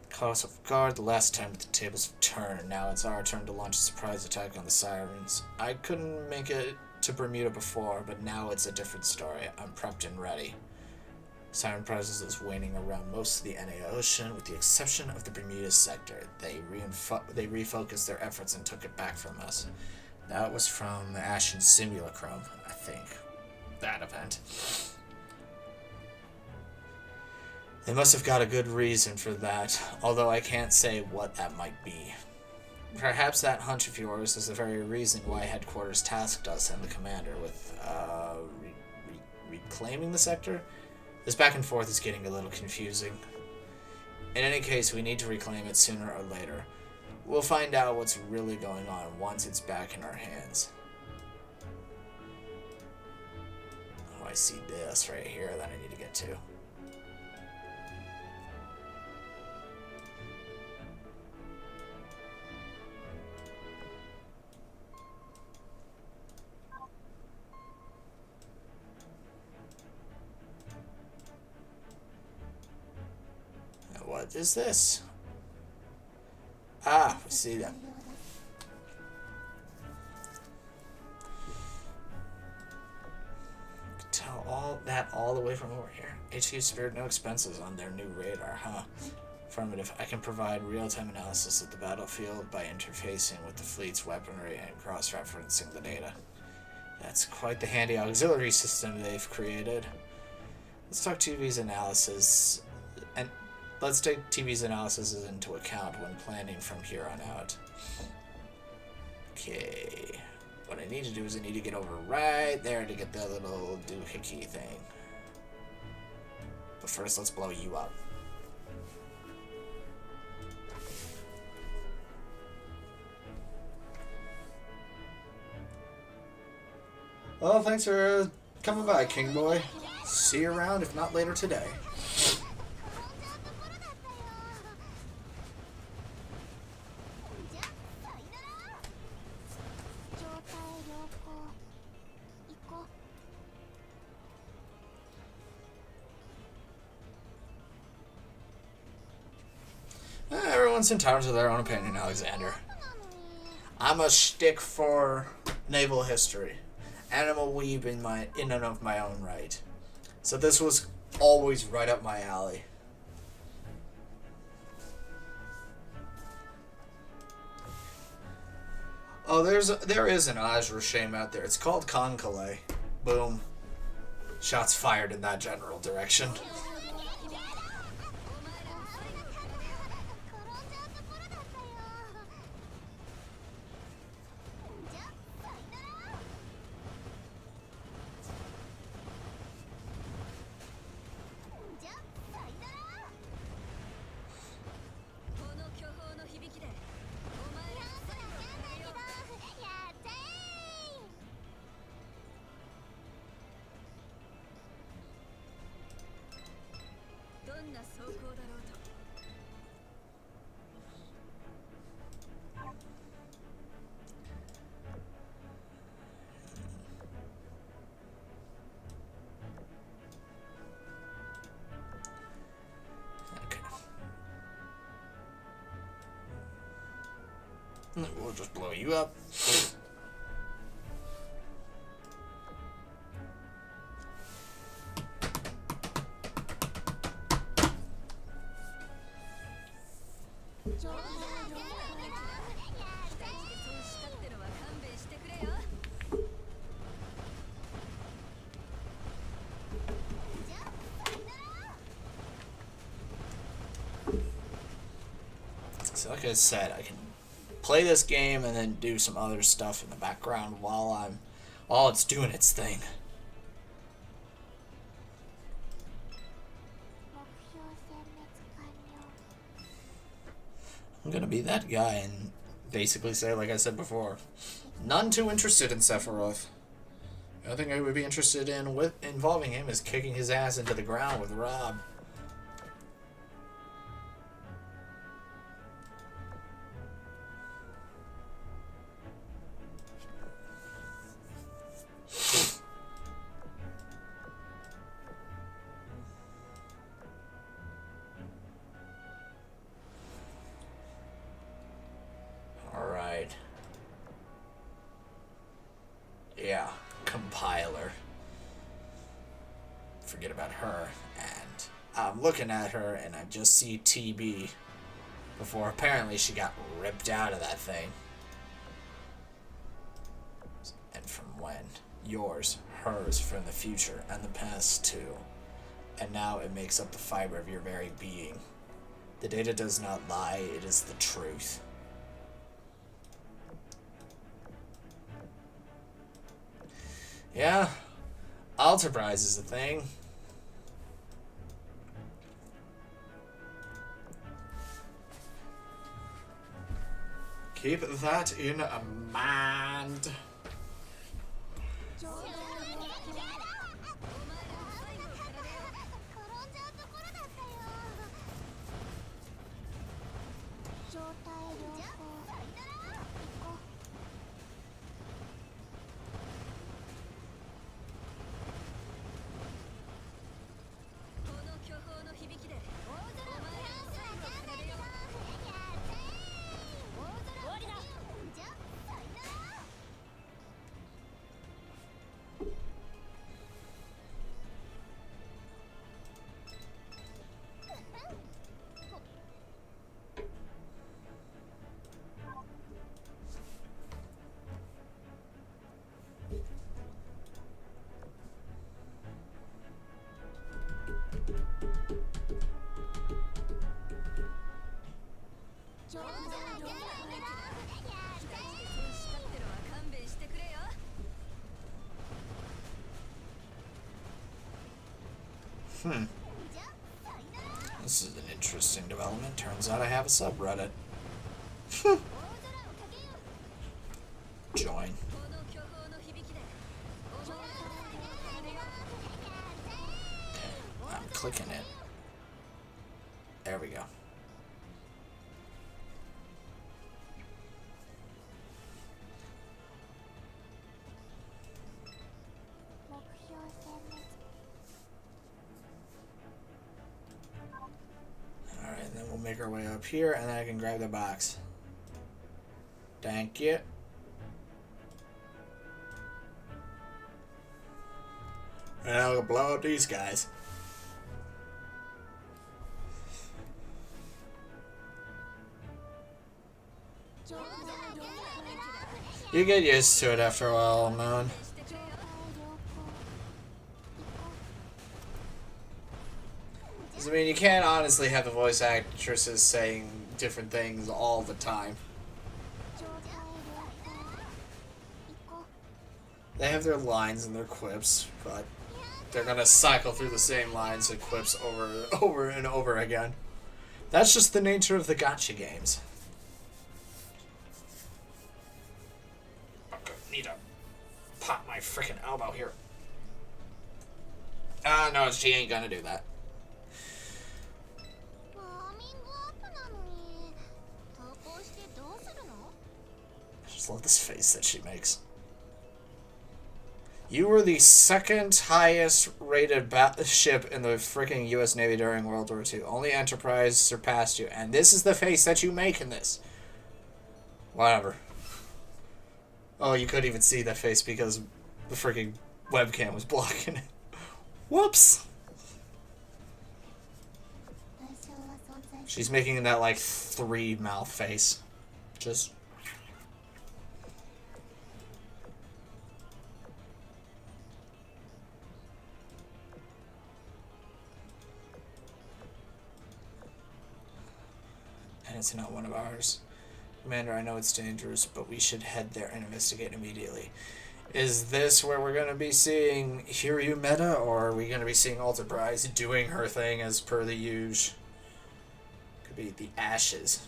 Caught us off guard the last time the tables have turned. Now it's our turn to launch a surprise attack on the Sirens. I couldn't make it to Bermuda before, but now it's a different story. I'm prepped and ready. Siren presence is waning around most of the NA Ocean, with the exception of the Bermuda sector. They refocused their efforts and took it back from us. That was from the Ashen Simulacrum, I think. That event. They must have got a good reason for that, although I can't say what that might be. Perhaps that hunch of yours is the very reason why Headquarters tasked us and the commander with reclaiming the sector? This back and forth is getting a little confusing. In any case, we need to reclaim it sooner or later. We'll find out what's really going on once it's back in our hands. Oh, I see this right here that I need to get to. What is this? Ah, we see them. You can tell all that all the way from over here. HQ spared no expenses on their new radar, huh? Affirmative. I can provide real-time analysis of the battlefield by interfacing with the fleet's weaponry and cross-referencing the data. That's quite the handy auxiliary system they've created. Let's talk TV's analysis, and let's take TV's analysis into account when planning from here on out. Okay. What I need to do is I need to get over right there to get the little doohickey thing. But first, let's blow you up. Well, thanks for coming by, King Boy. See you around, if not later today. Everyone's entitled to their own opinion, Alexander. I'm a stick for naval history. And I'm a weeb in and of my own right. So this was always right up my alley. Oh, there is an Azur shame out there. It's called Conclave. Boom. Shots fired in that general direction. We'll just blow you up. So like I said, I can play this game and then do some other stuff in the background while it's doing its thing. I'm gonna be that guy and basically say, like I said before, none too interested in Sephiroth. The only thing I would be interested in with involving him is kicking his ass into the ground with Rob. Yeah, compiler. Forget about her. And I'm looking at her and I just see TB before apparently she got ripped out of that thing. And from when? Yours, hers, from the future, and the past too. And now it makes up the fiber of your very being. The data does not lie, it is the truth. Yeah, Enterprise is a thing. Keep that in mind. Hmm. This is an interesting development. Turns out I have a subreddit. Join. I'm clicking it. There we go. Alright, and then we'll make our way up here, and then I can grab the box. Thank you. And I'll blow up these guys. You get used to it after a while, man. I mean, you can't honestly have the voice actresses saying different things all the time. They have their lines and their quips, but they're gonna cycle through the same lines and quips over and over again. That's just the nature of the gacha games. Need to pop my freaking elbow here. No, she ain't gonna do that. I just love this face that she makes. You were the second highest rated ship in the freaking US Navy during World War II. Only Enterprise surpassed you, and this is the face that you make in this. Whatever. Oh, you couldn't even see that face because the freaking webcam was blocking it. Whoops! She's making that, like, 3 mouth face. Just... And it's not one of ours. Commander, I know it's dangerous, but we should head there and investigate immediately. Is this where we're going to be seeing Hiryu meta, or are we going to be seeing Enterprise doing her thing as per the usual? Could be the Ashes.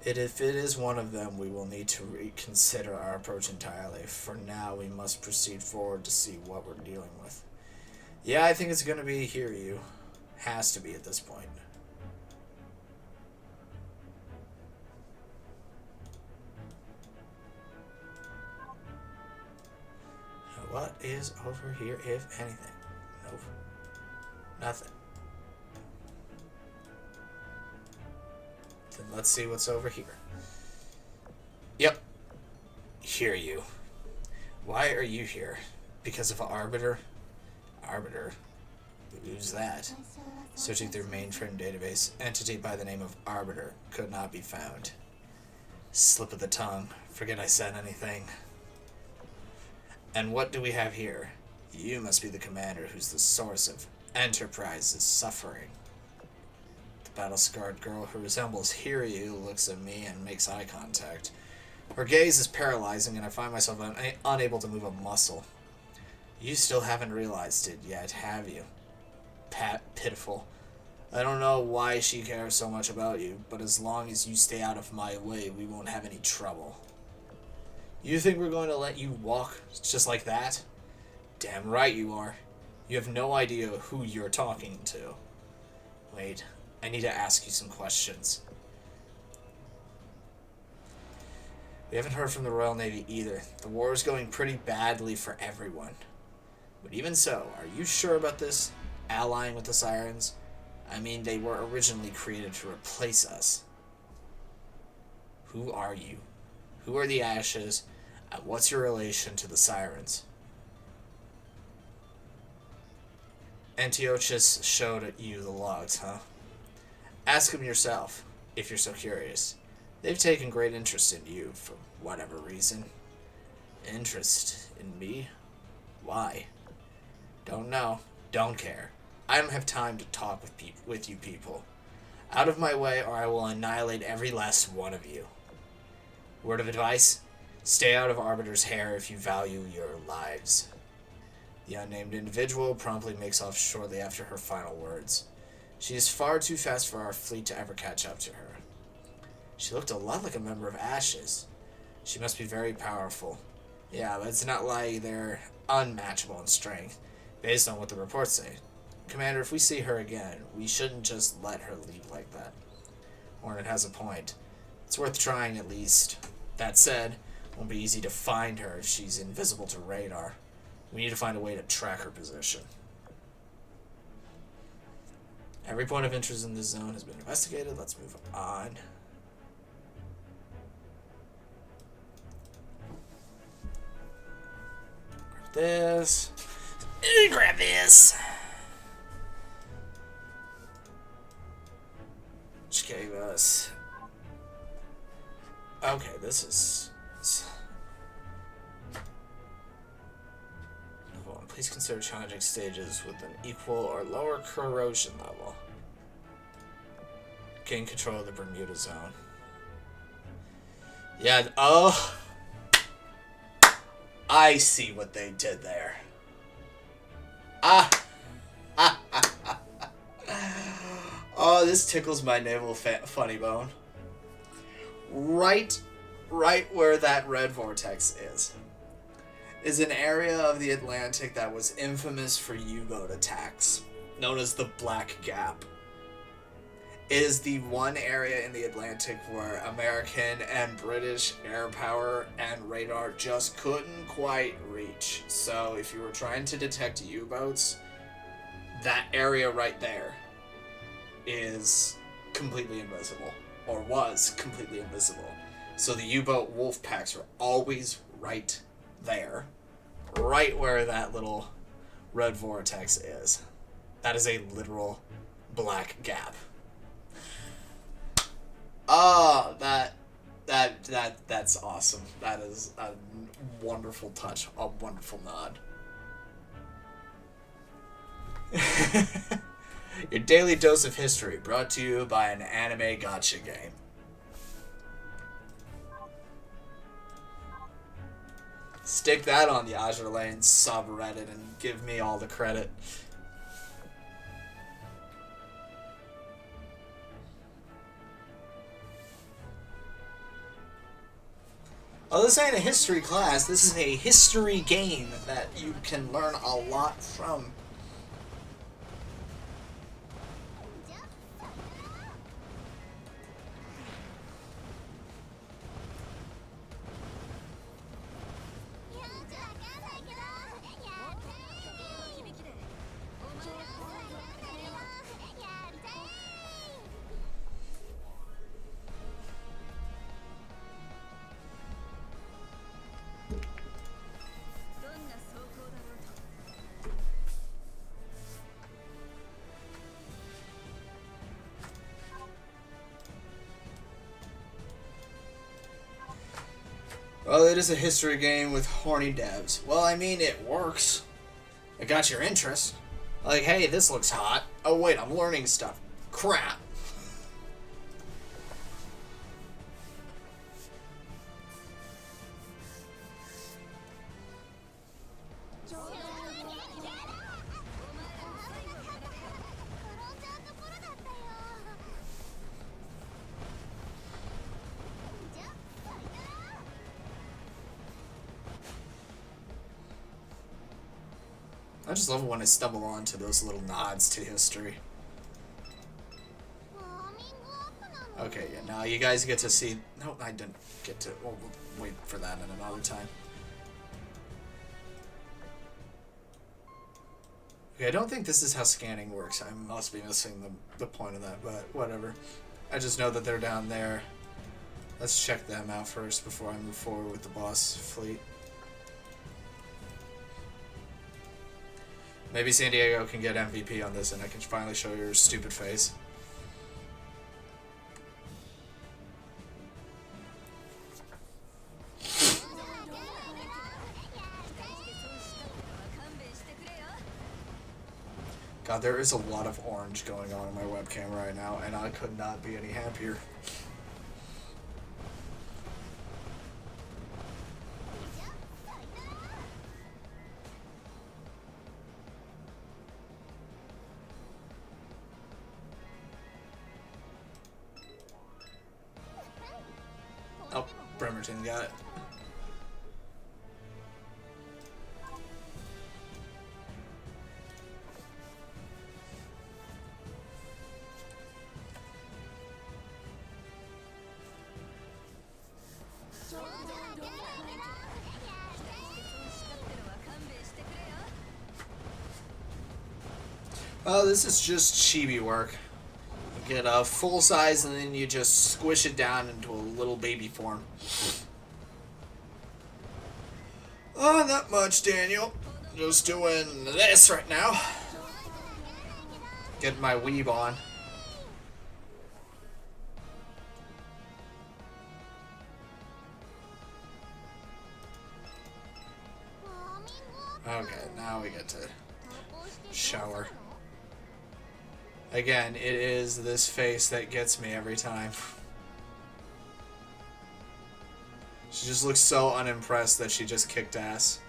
If it is one of them, we will need to reconsider our approach entirely. For now, we must proceed forward to see what we're dealing with. Yeah, I think it's going to be Hiryu. Has to be at this point. What is over here, if anything? Nope. Nothing. Then let's see what's over here. Yep. Hiryu. Why are you here? Because of Arbiter? Arbiter? Who's that? Searching through mainframe database. Entity by the name of Arbiter could not be found. Slip of the tongue. Forget I said anything. And what do we have here? You must be the commander who's the source of Enterprise's suffering. The battle-scarred girl who resembles Hiryu looks at me and makes eye contact. Her gaze is paralyzing and I find myself unable to move a muscle. You still haven't realized it yet, have you? Pitiful. I don't know why she cares so much about you, but as long as you stay out of my way, we won't have any trouble. You think we're going to let you walk just like that? Damn right you are. You have no idea who you're talking to. Wait, I need to ask you some questions. We haven't heard from the Royal Navy either. The war is going pretty badly for everyone. But even so, are you sure about this? Allying with the Sirens? I mean, they were originally created to replace us. Who are you? Who are the Ashes? And what's your relation to the Sirens? Antiochus showed you the logs, huh? Ask him yourself, if you're so curious. They've taken great interest in you, for whatever reason. Interest in me? Why? Don't know. Don't care. I don't have time to talk with you people. Out of my way, or I will annihilate every last one of you. Word of advice? Stay out of Arbiter's hair if you value your lives. The unnamed individual promptly makes off shortly after her final words. She is far too fast for our fleet to ever catch up to her. She looked a lot like a member of Ashes. She must be very powerful. Yeah, let's not lie, they're unmatchable in strength, based on what the reports say. Commander, if we see her again, we shouldn't just let her leave like that. Hornet has a point. It's worth trying at least. That said, it won't be easy to find her if she's invisible to radar. We need to find a way to track her position. Every point of interest in this zone has been investigated. Let's move on. Grab this. Grab this. Which gave us... Okay, this is... Hold on. Please consider challenging stages with an equal or lower corrosion level. Gain control of the Bermuda zone. Yeah, oh... I see what they did there. Oh, this tickles my naval funny bone. Right where that red vortex is an area of the Atlantic that was infamous for U-boat attacks, known as the Black Gap. It is the one area in the Atlantic where American and British air power and radar just couldn't quite reach. So if you were trying to detect U-boats, that area right there is completely invisible, or was completely invisible. So the U-boat wolf packs are always right there, right where that little red vortex is. That is a literal black gap. Oh, that's awesome. That is a wonderful touch, a wonderful nod. Your daily dose of history, brought to you by an anime gacha game. Stick that on the Azur Lane subreddit and give me all the credit. Oh, this ain't a history class. This is a history game that you can learn a lot from. Well, it is a history game with horny devs. Well, I mean, it works. It got your interest. Like, hey, this looks hot. Oh, wait, I'm learning stuff. Crap. I just love it when I stumble onto those little nods to history. Okay, yeah, now you guys get to see... No, I didn't get to... We'll wait for that at another time. Okay, I don't think this is how scanning works. I must be missing the point of that, but whatever. I just know that they're down there. Let's check them out first before I move forward with the boss fleet. Maybe San Diego can get MVP on this and I can finally show your stupid face. God, there is a lot of orange going on in my webcam right now, and I could not be any happier. Oh, Bremerton got it. Oh, this is just chibi work. You get a full size and then you just squish it down into a little baby form. Oh, not much, Daniel. Just doing this right now. Getting my weeb on. Okay, now we get to shower. Again, it is this face that gets me every time. She just looks so unimpressed that she just kicked ass.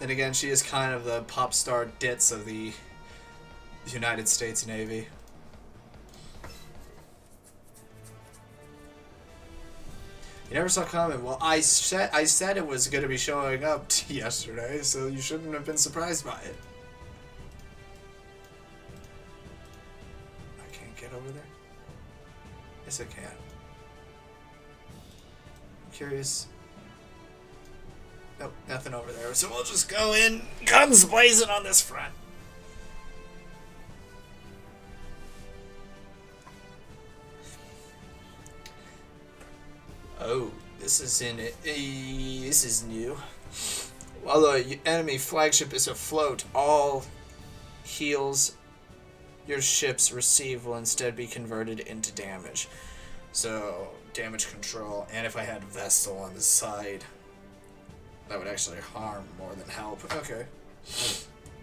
And again, she is kind of the pop star ditz of the United States Navy. You never saw comment. Well, I said it was going to be showing up yesterday, so you shouldn't have been surprised by it. I can't get over there? Yes, I can. I'm curious. Nope, nothing over there. So we'll just go in, guns blazing on this front. Oh, this is this is new. While the enemy flagship is afloat, all heals your ships receive will instead be converted into damage. So, damage control, and if I had Vestal on the side, that would actually harm more than help. Okay.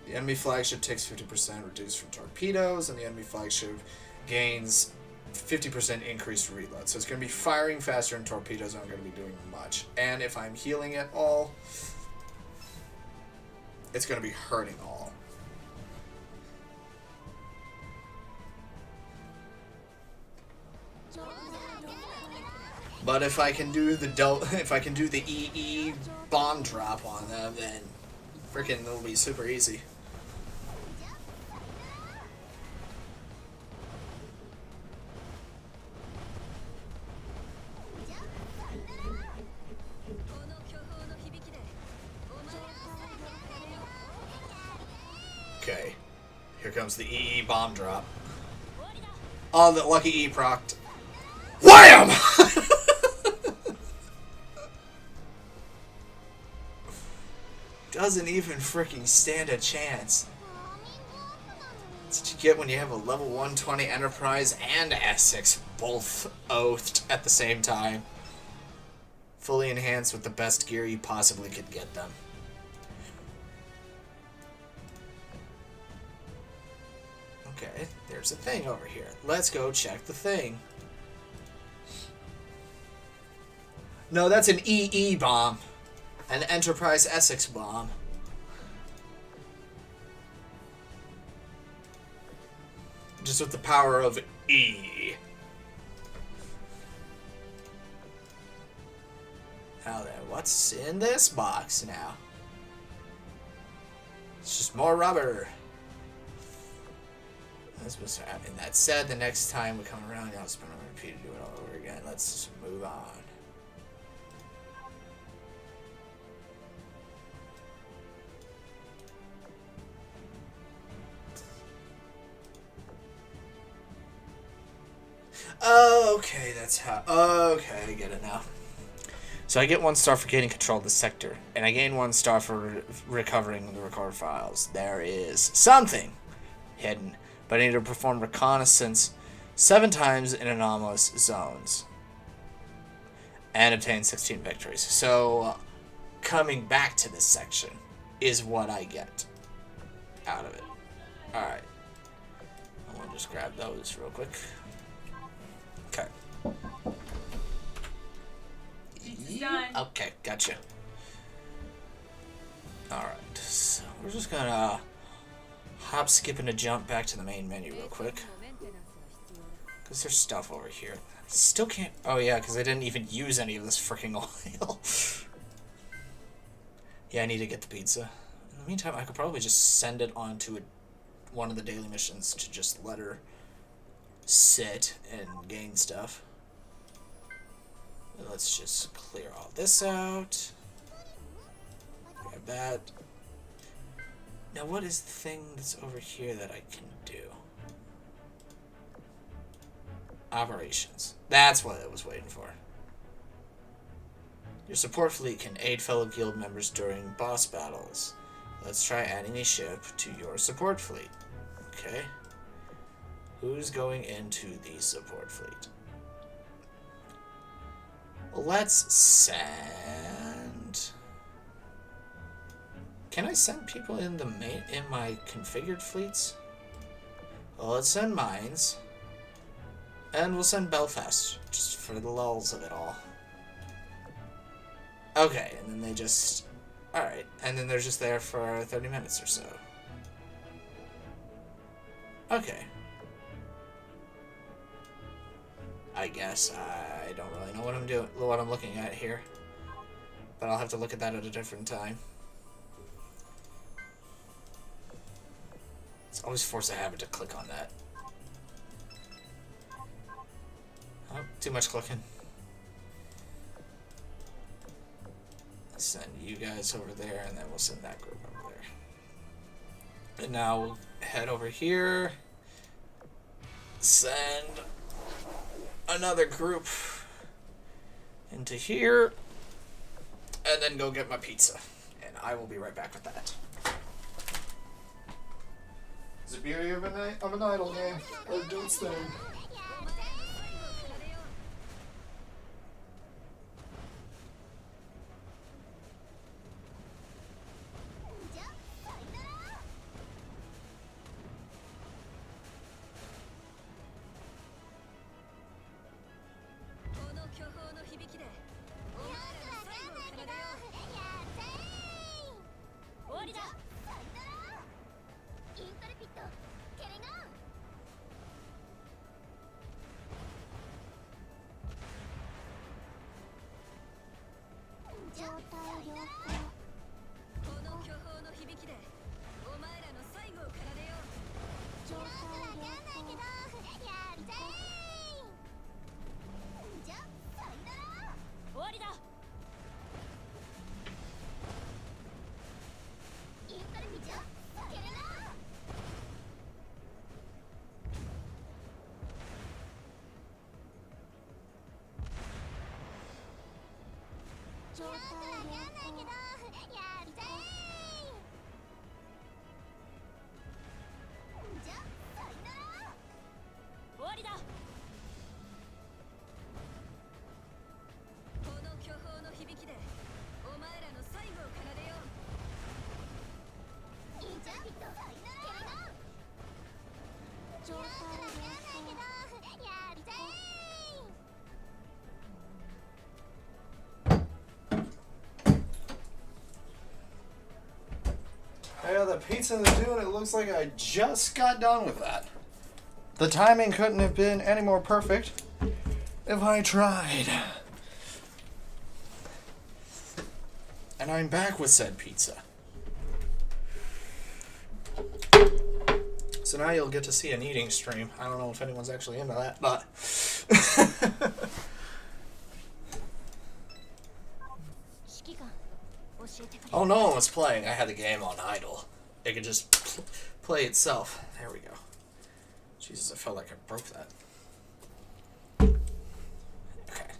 The enemy flagship takes 50% reduced from torpedoes, and the enemy flagship gains 50% increased reload. So it's going to be firing faster, and torpedoes aren't going to be doing much. And if I'm healing it all, it's going to be hurting all. But if I can do the EE bomb drop on them, then freaking it'll be super easy. Okay, here comes the EE bomb drop. Oh, the lucky E procced. Wham! Doesn't even freaking stand a chance. That's what you get when you have a level 120 Enterprise and Essex both oathed at the same time. Fully enhanced with the best gear you possibly could get them. Okay, there's a thing over here. Let's go check the thing. No, that's an EE bomb. An Enterprise Essex bomb. Just with the power of E. Now then, what's in this box now? It's just more rubber. That's what's happening. That said, the next time we come around, I'll spin and repeat and do it all over again. Let's just move on. Okay, that's how. Okay, I get it now. So I get 1 star for gaining control of the sector, and I gain 1 star for recovering the record files. There is something hidden, but I need to perform reconnaissance 7 times in anomalous zones and obtain 16 victories. So coming back to this section is what I get. out of it. Alright. I want to just grab those real quick. Okay. Done. Okay, gotcha. Alright, so we're just gonna hop, skip, and a jump back to the main menu real quick. Because there's stuff over here. Still can't... Oh yeah, because I didn't even use any of this freaking oil. Yeah, I need to get the pizza. In the meantime, I could probably just send it on to one of the daily missions to just let her sit and gain stuff. Let's just clear all this out. Grab that. Now, what is the thing that's over here that I can do? Operations. That's what I was waiting for. Your support fleet can aid fellow guild members during boss battles. Let's try adding a ship to your support fleet. Okay. Who's going into the support fleet? Let's send... Can I send people in the in my configured fleets? Well, let's send mines. And we'll send Belfast, just for the lulz of it all. Okay, and then they just... Alright, and then they're just there for 30 minutes or so. Okay. I guess I don't really know what I'm looking at here. But I'll have to look at that at a different time. It's always forced a habit to click on that. Oh, too much clicking. Send you guys over there, and then we'll send that group over there. And now we'll head over here. Send another group into here. And then go get my pizza. And I will be right back with that. It's the beauty of an idle game. Or dude's thing. Yeah, the pizza in the dune, it looks like I just got done with that. The timing couldn't have been any more perfect if I tried. And I'm back with said pizza. So now you'll get to see an eating stream. I don't know if anyone's actually into that, but... Oh, no one was playing. I had the game on idle. It could just play itself. There we go. Jesus, I felt like I broke that. Okay.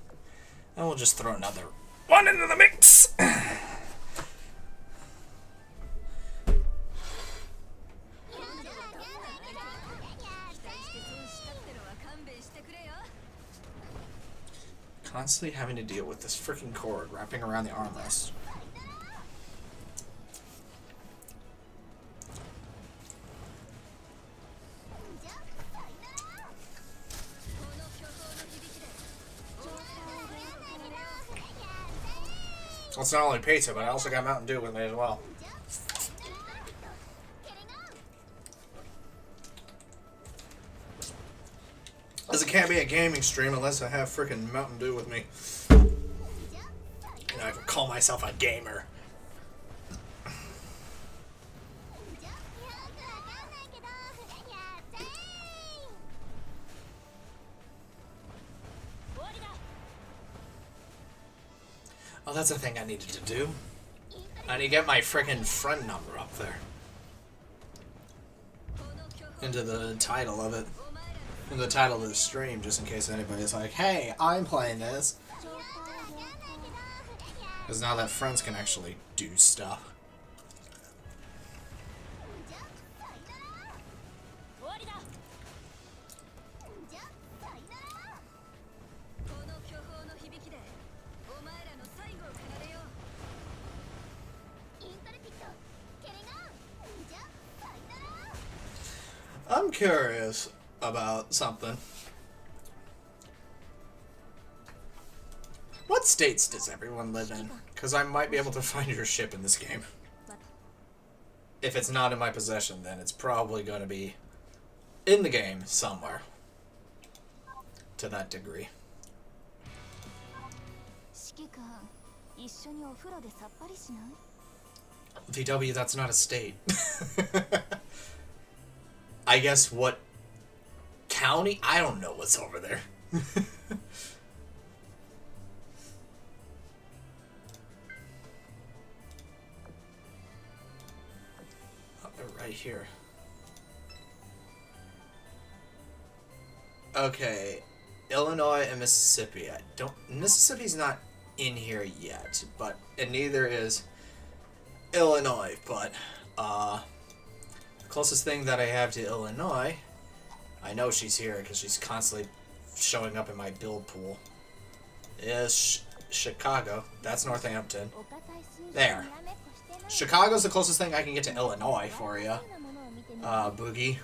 And we'll just throw another one into the mix. Constantly having to deal with this freaking cord wrapping around the armrest. It's not only pizza, but I also got Mountain Dew with me as well. Because it can't be a gaming stream unless I have freaking Mountain Dew with me. And I can call myself a gamer. Oh, that's a thing I needed to do. I need to get my freaking friend number up there. Into the title of it. In the title of the stream, just in case anybody's like, hey, I'm playing this. Because now that friends can actually do stuff. I'm curious about something. What states does everyone live in? Because I might be able to find your ship in this game. If it's not in my possession, then it's probably going to be in the game somewhere. To that degree. VW, that's not a state. I guess what county? I don't know what's over there. Right here. Okay, Illinois and Mississippi. Mississippi's not in here yet, and neither is Illinois, but the closest thing that I have to Illinois, I know she's here because she's constantly showing up in my build pool, is Chicago. That's Northampton. There. Chicago's the closest thing I can get to Illinois for you, Boogie.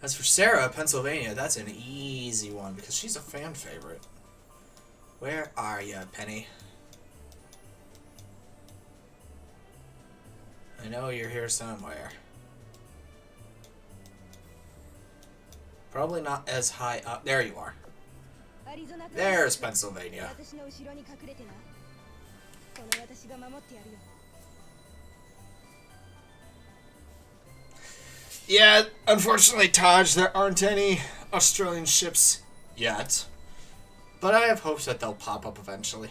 As for Sarah, Pennsylvania, that's an easy one because she's a fan favorite. Where are you, Penny? I know you're here somewhere. Probably not as high up. There you are. There's Pennsylvania. Yeah, unfortunately, Taj, there aren't any Australian ships yet. But I have hopes that they'll pop up eventually.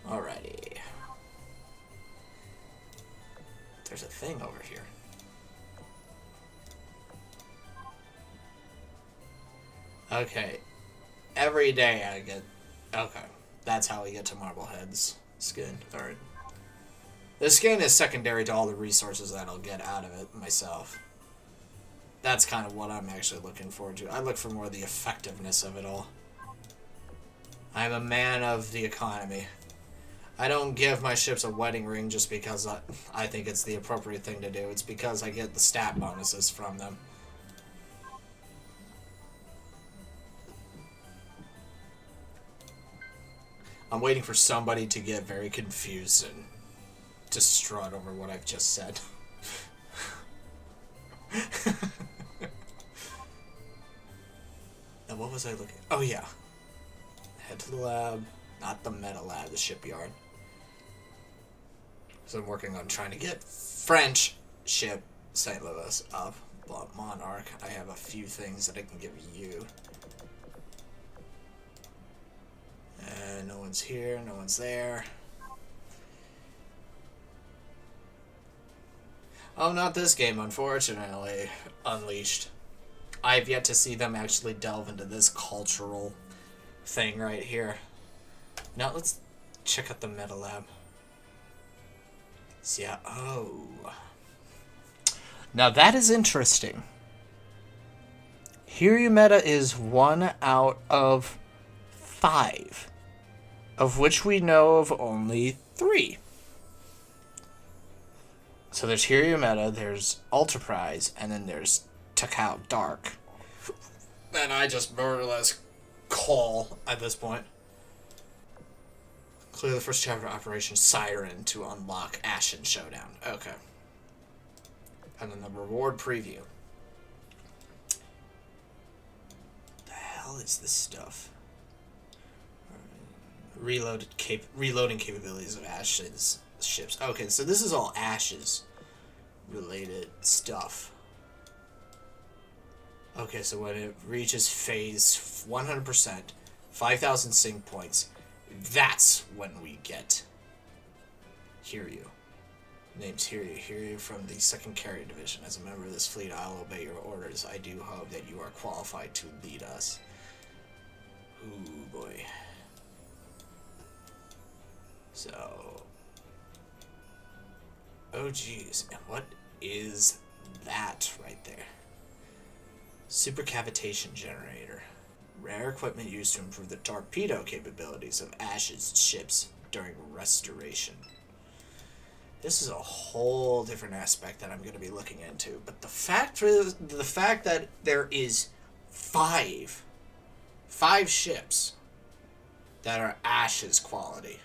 Alrighty. There's a thing over here. Okay. Every day I get... Okay. That's how we get to Marblehead's skin. Alright. The skin is secondary to all the resources that I'll get out of it myself. That's kind of what I'm actually looking forward to. I look for more the effectiveness of it all. I'm a man of the economy. I don't give my ships a wedding ring just because I think it's the appropriate thing to do. It's because I get the stat bonuses from them. I'm waiting for somebody to get very confused and distraught over what I've just said. Now, what was I looking at? Oh, yeah. Head to the lab. Not the meta lab, the shipyard. So I'm working on trying to get French ship St. Louis up. But Monarch, I have a few things that I can give you. And no one's here, no one's there. Oh, not this game, unfortunately. Unleashed. I've yet to see them actually delve into this cultural thing right here. Now let's check out the meta lab. So yeah, oh. Now that is interesting. Hiryu meta is 1 out of 5. Of which we know of only 3. So there's Hiryu meta, there's Ultra Prize, and then there's took out Dark. And I just more or less call at this point. Clear the first chapter of Operation Siren to unlock Ashen Showdown. Okay. And then the reward preview. The hell is this stuff? Reloading capabilities of Ash's ships. Okay, so this is all Ash's related stuff. Okay, so when it reaches phase 100%, 5,000 sync points, that's when we get Hiryu. Name's Hiryu. Hiryu from the 2nd Carrier Division. As a member of this fleet, I'll obey your orders. I do hope that you are qualified to lead us. Ooh, boy. So... oh, geez. And what is that right there? Supercavitation generator. Rare equipment used to improve the torpedo capabilities of Ash's ships during restoration. This is a whole different aspect that I'm going to be looking into. But the fact that there is five ships that are Ash's quality,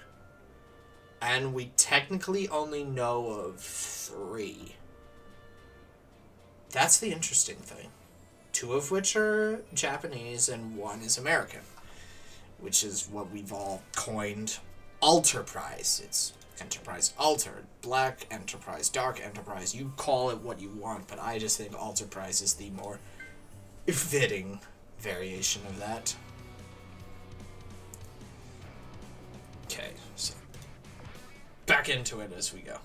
and we technically only know of 3. That's the interesting thing. 2 of which are Japanese and 1 is American, which is what we've all coined Alterprise. It's Enterprise Altered, Black Enterprise, Dark Enterprise. You call it what you want, but I just think Alterprise is the more fitting variation of that. Okay, so back into it as we go.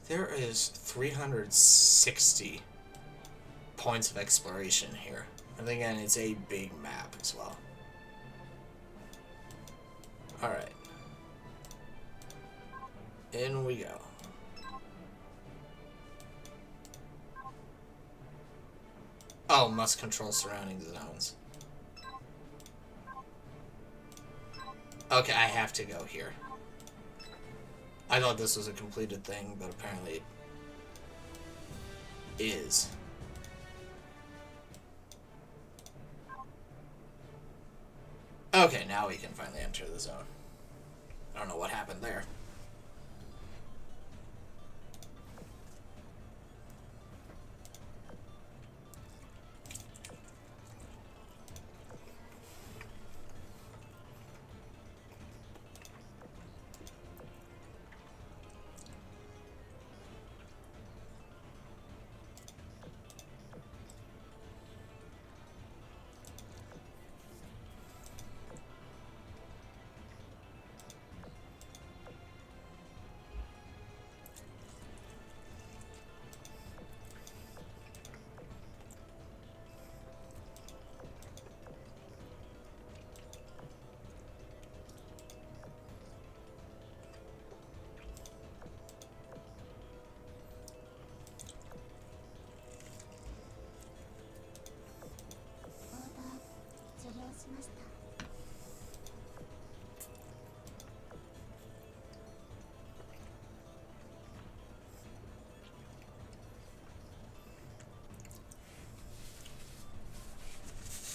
There is 360 points of exploration here. And again, it's a big map as well. Alright. In we go. Oh, must control surrounding zones. Okay, I have to go here. I thought this was a completed thing, but apparently it is. Okay, now we can finally enter the zone. I don't know what happened there.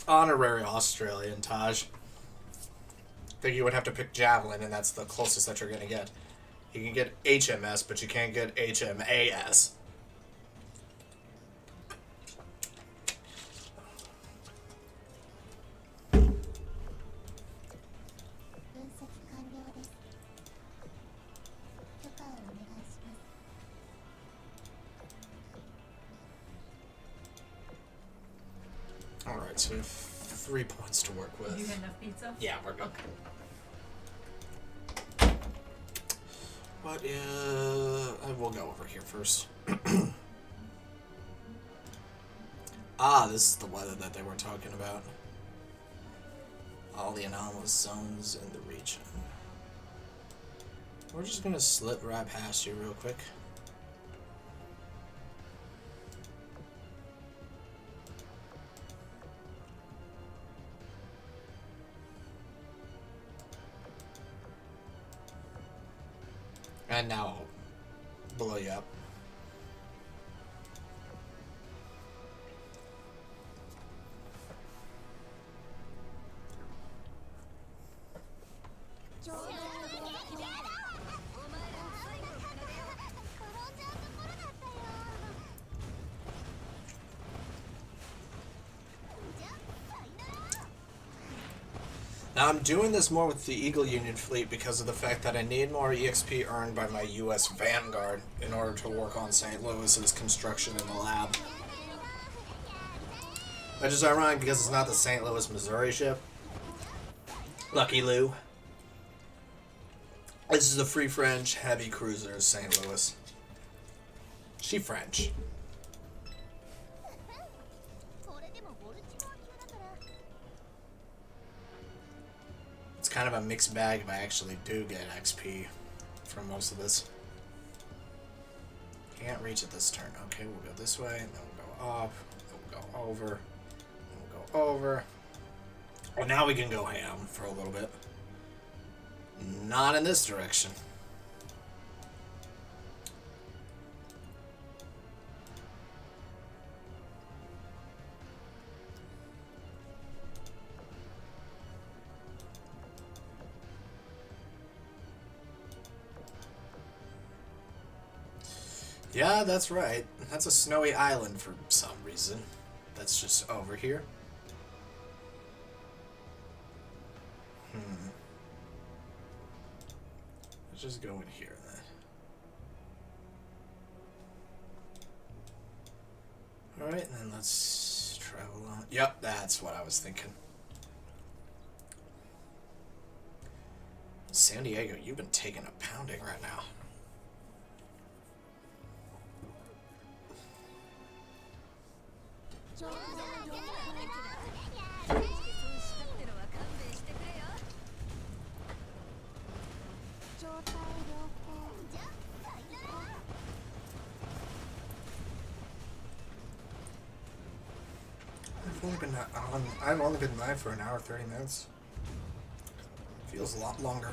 Honorary Australian, Taj. I think you would have to pick Javelin, and that's the closest that you're going to get. You can get HMS, but you can't get HMAS. Alright, so we have 3 points to work with. Do you have enough pizza? Yeah, we're good. Okay. But, we'll go over here first. Ah, this is the weather that they were talking about. All the anomalous zones in the region. We're just gonna slip right past you real quick. And now blow you up. Now I'm doing this more with the Eagle Union fleet because of the fact that I need more EXP earned by my US Vanguard in order to work on St. Louis's construction in the lab. Which is ironic because it's not the St. Louis, Missouri ship. Lucky Lou. This is a Free French heavy cruiser, St. Louis. She French. It's kind of a mixed bag if I actually do get XP from most of this. Can't reach it this turn. Okay, we'll go this way, and then we'll go up, then we'll go over, then we'll go over. Well, now we can go ham for a little bit. Not in this direction. Yeah, that's right. That's a snowy island for some reason. That's just over here. Let's just go in here then. Alright, and then let's travel on. Yep, that's what I was thinking. San Diego, you've been taking a pounding right now. I've only been live for an hour 30 minutes. Feels a lot longer.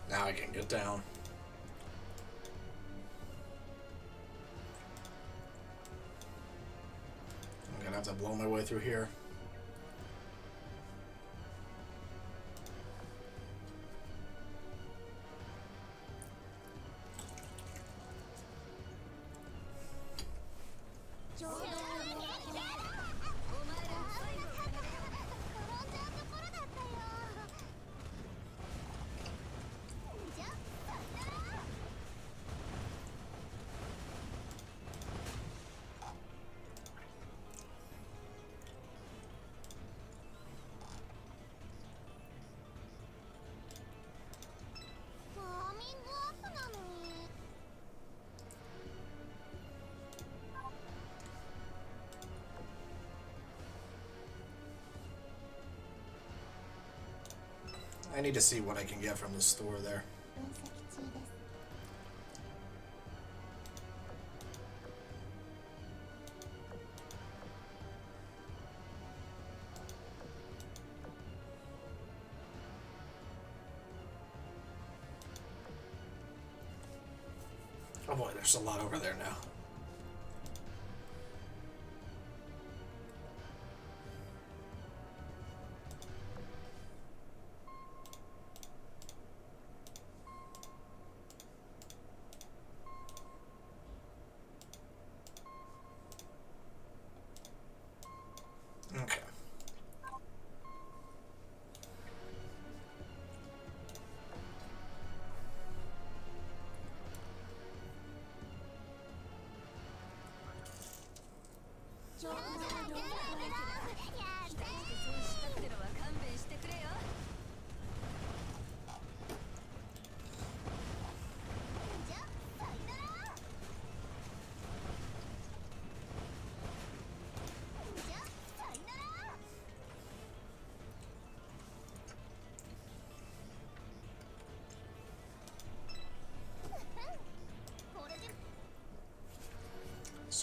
Now I can get down. I'm gonna have to blow my way through here. I need to see what I can get from the store there. Oh boy, there's a lot over there now. Okay.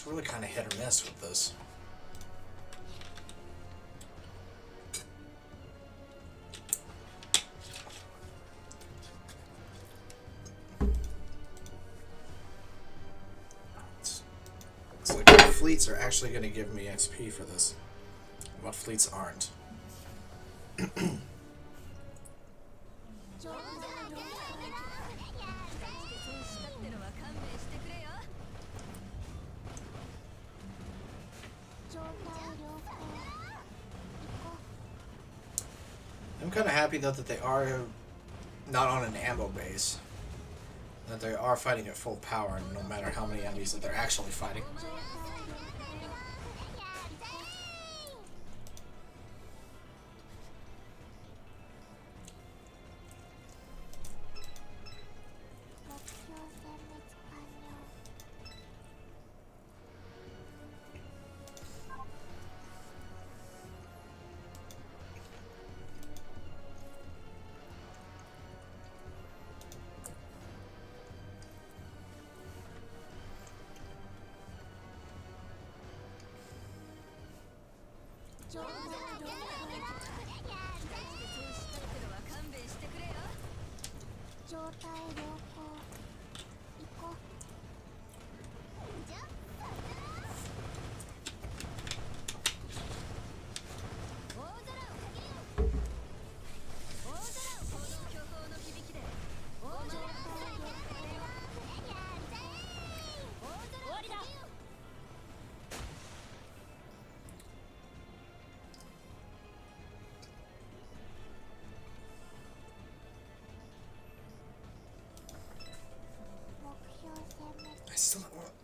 It's really kind of hit or miss with this. It's like what fleets are actually going to give me XP for this. What fleets aren't. I'm kind of happy though that they are not on an ammo base. That they are fighting at full power, no matter how many enemies that they're actually fighting.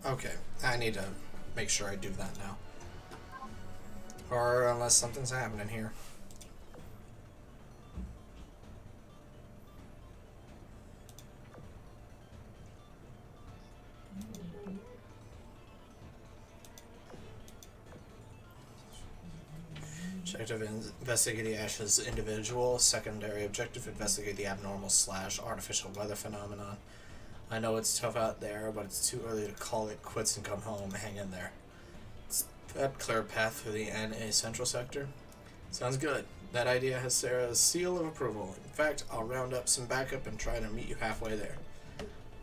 Okay, I need to make sure I do that now. Or unless something's happening here. Objective: investigate the ashes individual. Secondary objective: investigate the abnormal / artificial weather phenomenon. I know it's tough out there, but it's too early to call it quits and come home. Hang in there. It's that clear path through the NA Central Sector. Sounds good. That idea has Sarah's seal of approval. In fact, I'll round up some backup and try to meet you halfway there.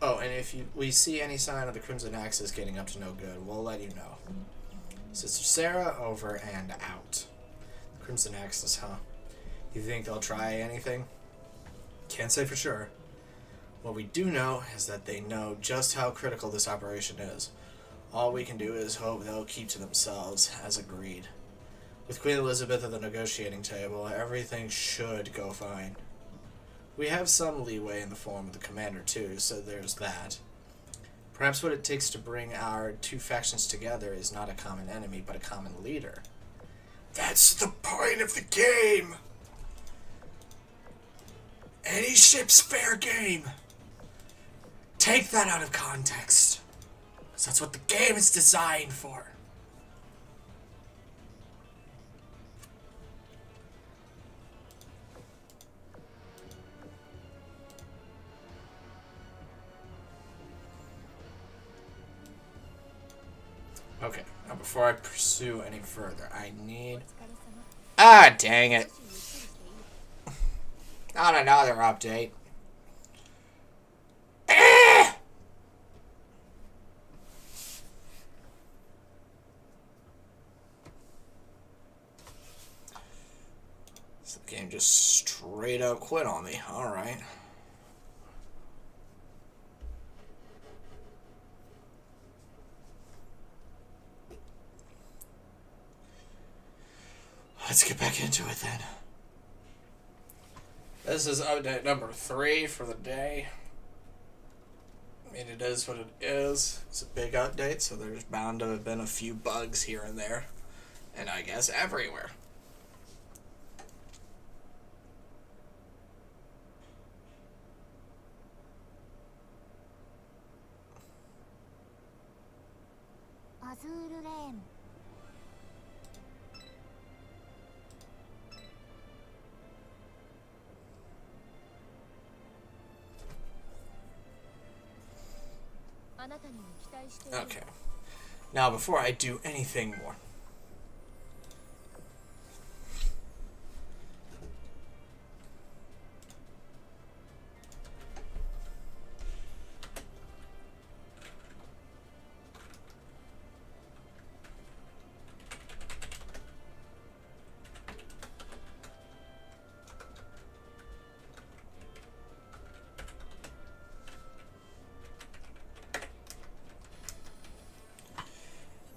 Oh, and if we see any sign of the Crimson Axis getting up to no good, we'll let you know. Sister Sarah, over and out. Crimson Axis, huh? You think they'll try anything? Can't say for sure. What we do know is that they know just how critical this operation is. All we can do is hope they'll keep to themselves, as agreed. With Queen Elizabeth at the negotiating table, everything should go fine. We have some leeway in the form of the commander too, so there's that. Perhaps what it takes to bring our two factions together is not a common enemy, but a common leader. That's the point of the game! Any ship's fair game! Take that out of context. Because that's what the game is designed for. Okay, now before I pursue any further, I need... Ah, dang it. Not another update. So the game just straight up quit on me. Alright. Let's get back into it then. This is update number 3 for the day. I mean, it is what it is. It's a big update, so there's bound to have been a few bugs here and there. And I guess everywhere. Azur Lane. Okay. Now, before I do anything more,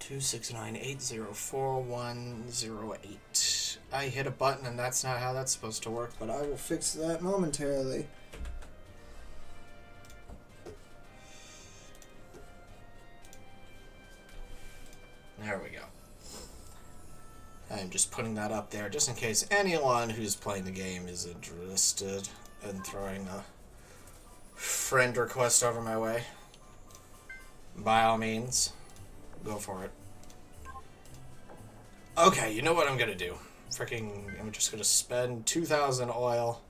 two 698044108. I hit a button and that's not how that's supposed to work, but I will fix that momentarily. There we go. I'm just putting that up there just in case anyone who's playing the game is interested in throwing a friend request over my way. By all means, go for it. Okay, you know what I'm gonna do? I'm just gonna spend 2,000 oil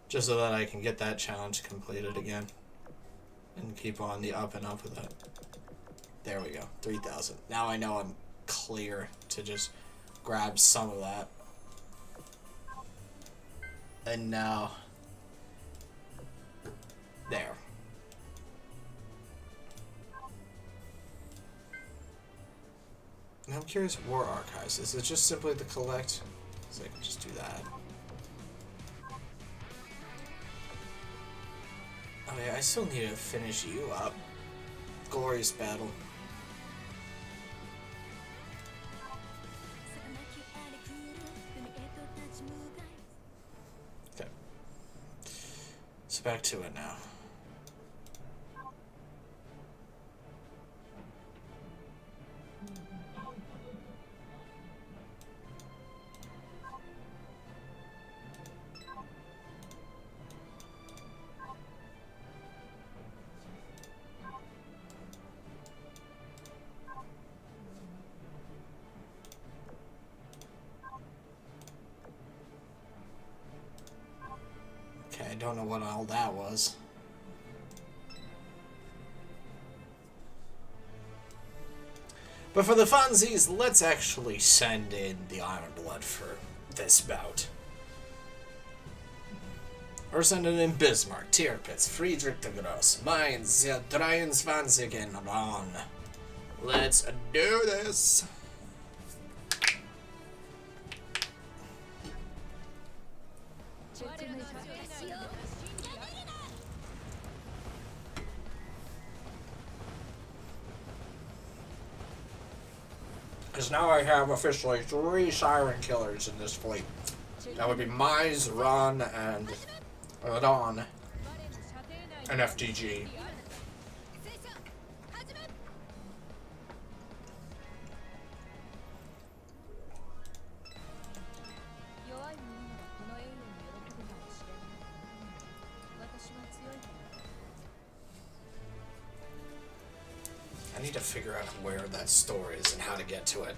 just so that I can get that challenge completed again. And keep on the up and up with it. There we go, 3,000. Now I know I'm clear to just grab some of that. And now, there. I'm curious, War Archives. Is it just simply to collect? So I can just do that. Oh yeah, I still need to finish you up. Glorious battle. Okay. So back to it now. I don't know what all that was. But for the funsies, let's actually send in the Iron Blood for this bout. Or send it in Bismarck, Tirpitz, Friedrich the Gross, Mainz, Dreienswanzigen, Ron. Let's do this! Because now I have officially 3 Siren killers in this fleet. That would be Mize, Ron, and Radon, and FDG. I need to figure out where that store is and how to get to it.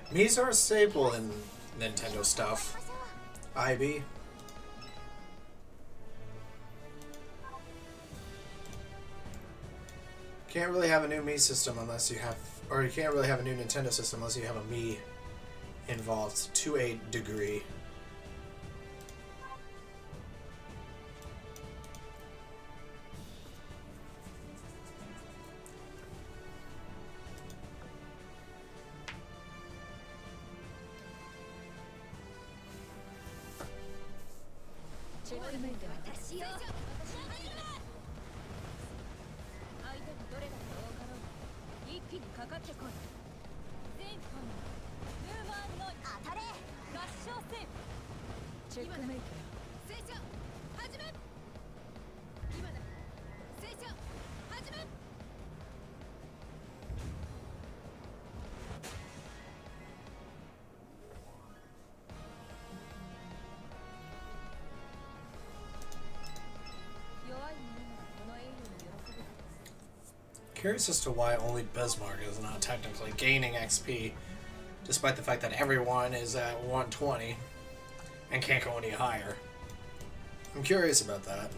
These are a staple in Nintendo stuff. IB. Can't really have a new Mii system unless you have, or you can't really have a new Nintendo system unless you have a Mii involved to a degree. チェックメイト。私よ。相手がどれだか分からん。一気にかかってこい。前方のルーマンの当たれ。合唱戦。チェックメイト。成長始め。今だ。成長始め。弱い者がこの栄誉に喜ぶ。Curious as to why only Bismarck is not technically gaining XP, despite the fact that everyone is at 120 and can't go any higher. I'm curious about that.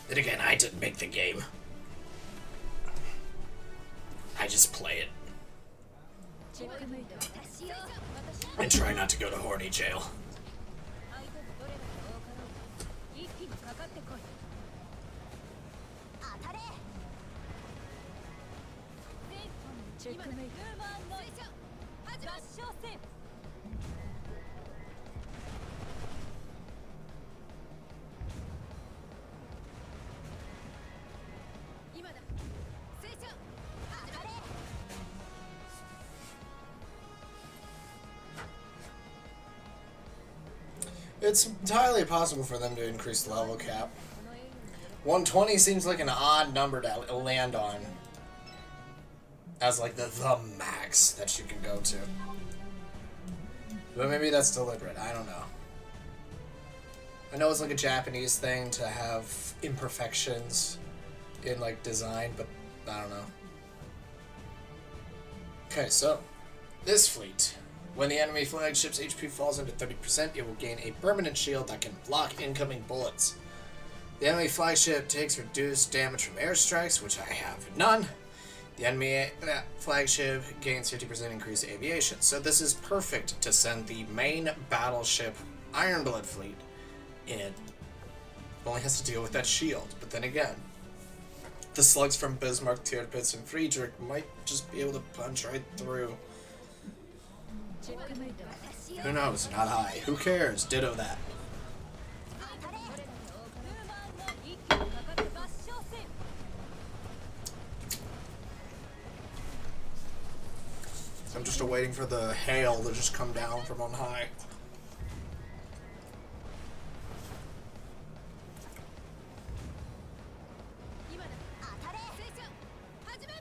Then again, I didn't make the game. I just play it チェックメイト。私よ。and try not to go to horny jail. 相手がどれだか分からん。一気にかかってこい。当たれ。前方のチェックメイト。ルーマンの合唱戦。今だ。成長当たれ。 It's entirely possible for them to increase the level cap. この栄誉に喜ぶ。 120 seems like an odd number to land on as like the max that you can go to. But maybe that's deliberate. I don't know. I know it's like a Japanese thing to have imperfections in like design, but I don't know. Okay, so this fleet. When the enemy flagship's HP falls under 30%, it will gain a permanent shield that can block incoming bullets. The enemy flagship takes reduced damage from airstrikes, which I have none. The enemy flagship gains 50% increased aviation. So this is perfect to send the main battleship Ironblood fleet in. It only has to deal with that shield. But then again, the slugs from Bismarck, Tirpitz, and Friedrich might just be able to punch right through. チェックメイト。 Who knows? Not high. Who cares? Ditto that. 当たれ。ルーマンの一気にかかって合唱戦。 I'm just waiting for the hail to just come down from on high. 今だ。当たれ。成長始め。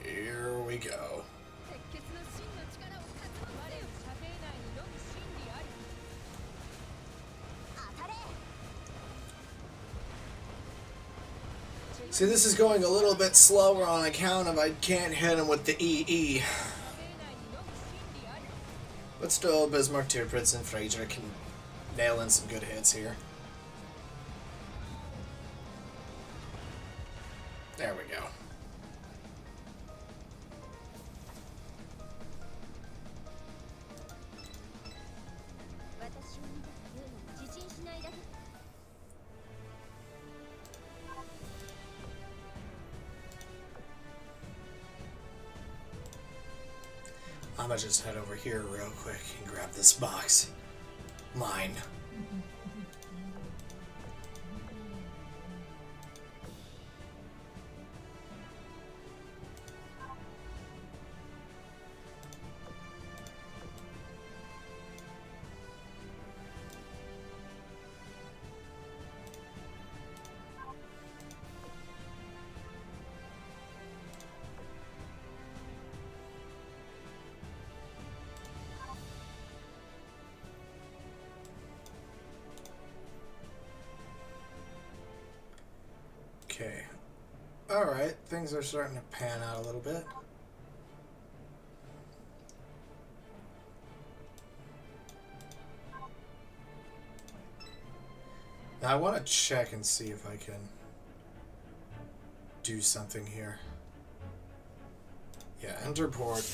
Here we go. 鉄血の真の力を勝つ我よ。射程内にのみ真理あり。当たれ。 See, this is going a little bit slower on account of I can't hit him with the EE. 射程内にのみ真理あり。 But still, Bismarck, Tirpitz, and Fraser can nail in some good hits here. There we go. 私を見たというのに自信しないだけ。 I'm gonna just head over here real quick and grab this box. Mine. Okay. Alright, things are starting to pan out a little bit. Now I want to check and see if I can do something here. Yeah, enter port.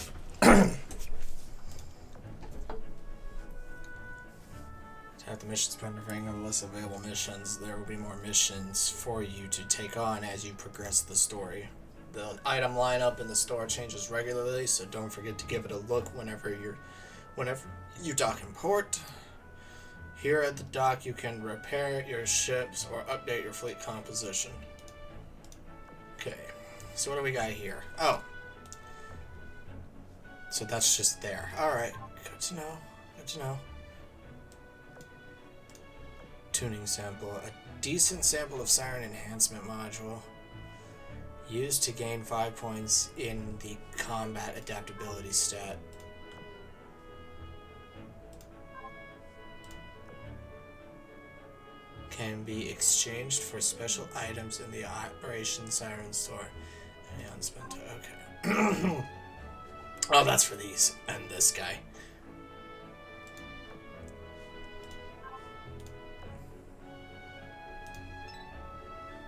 Tap the missions button to bring on the list of available missions. There will be more missions for you to take on as you progress the story. The item lineup in the store changes regularly, so don't forget to give it a look whenever you dock and port. Here at the dock, you can repair your ships or update your fleet composition. Okay, so what do we got here? Oh. So that's just there. Alright, good to know. Good to know. Tuning sample. A decent sample of Siren enhancement module. Used to gain 5 points in the combat adaptability stat. Can be exchanged for special items in the Operation Siren store. Any unspent. Okay. Oh, that's for these and this guy.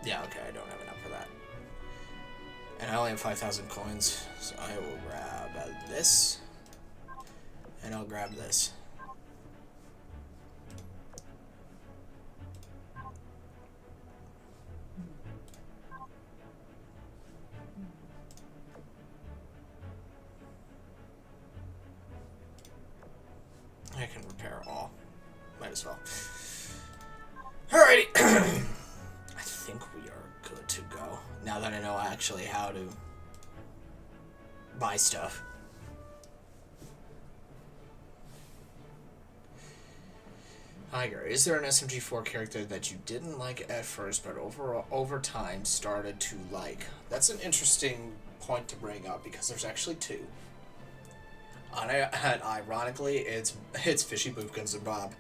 Yeah, okay, I don't have enough for that. And I only have 5,000 coins, so I will grab this. And I'll grab this. I can repair all. Might as well. Alrighty. I think we are good to go. Now that I know actually how to buy stuff. Viger, is there an SMG4 character that you didn't like at first, but over time started to like? That's an interesting point to bring up because there's actually two. And ironically, it's Fishy Boopkins and Bob.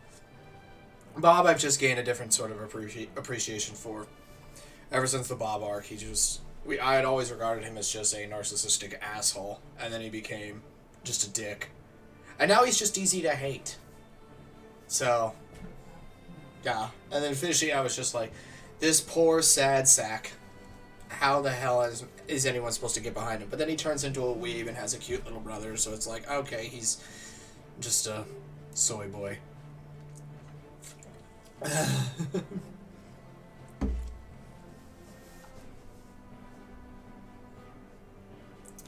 Bob, I've just gained a different sort of appreciation for. Ever since the Bob arc, I had always regarded him as just a narcissistic asshole, and then he became just a dick, and now he's just easy to hate. So, yeah. And then Fishy, I was just like, this poor sad sack. How the hell is anyone supposed to get behind him? But then he turns into a weeb and has a cute little brother, so it's like, okay, he's just a soy boy.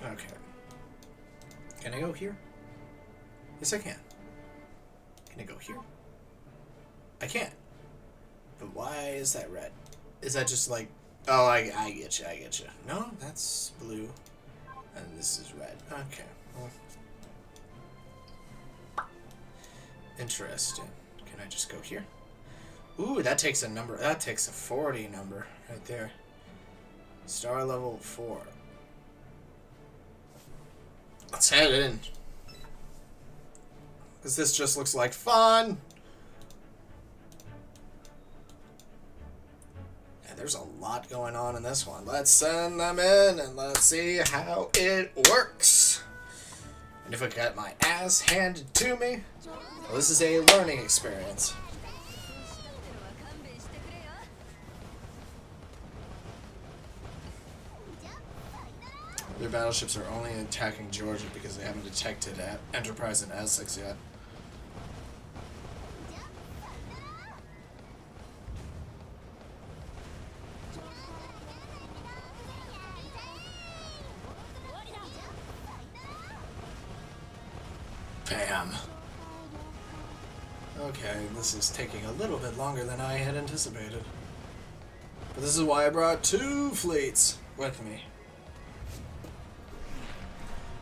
Okay. Can I go here? Yes, I can. Can I go here? I can't. But why is that red? Is that just like... Oh, I get you, I get you. No, that's blue. And this is red. Okay. Well. Interesting. Can I just go here? Ooh, that takes a number. That takes a 40 number right there. Star level 4. Let's head in. Because this just looks like fun. There's a lot going on in this one. Let's send them in and let's see how it works. And if I get my ass handed to me, well, this is a learning experience. Their battleships are only attacking Georgia because they haven't detected Enterprise and Essex yet. Bam. Okay, this is taking a little bit longer than I had anticipated. But this is why I brought 2 fleets with me.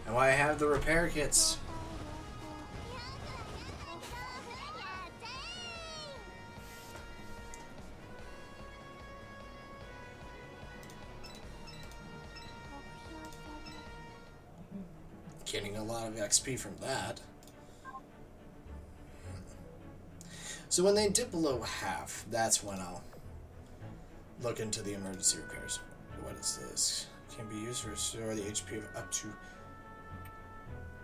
And why I have the repair kits. Getting a lot of XP from that. So when they dip below half, that's when I'll look into the emergency repairs. What is this? Can be used to restore the HP of up to...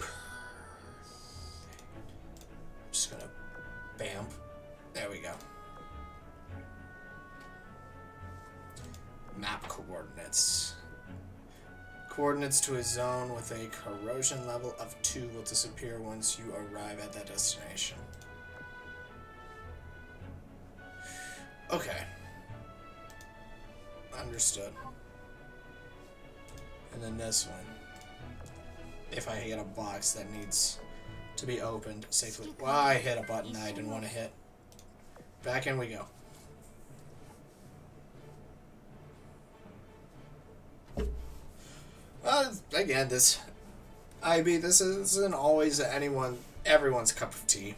I'm just gonna... Bam. There we go. Map coordinates. Coordinates to a zone with a corrosion level of 2 will disappear once you arrive at that destination. Okay. Understood. And then this one. If I hit a box that needs to be opened safely. Well, I hit a button I didn't want to hit. Back in we go. Again, this isn't always everyone's cup of tea.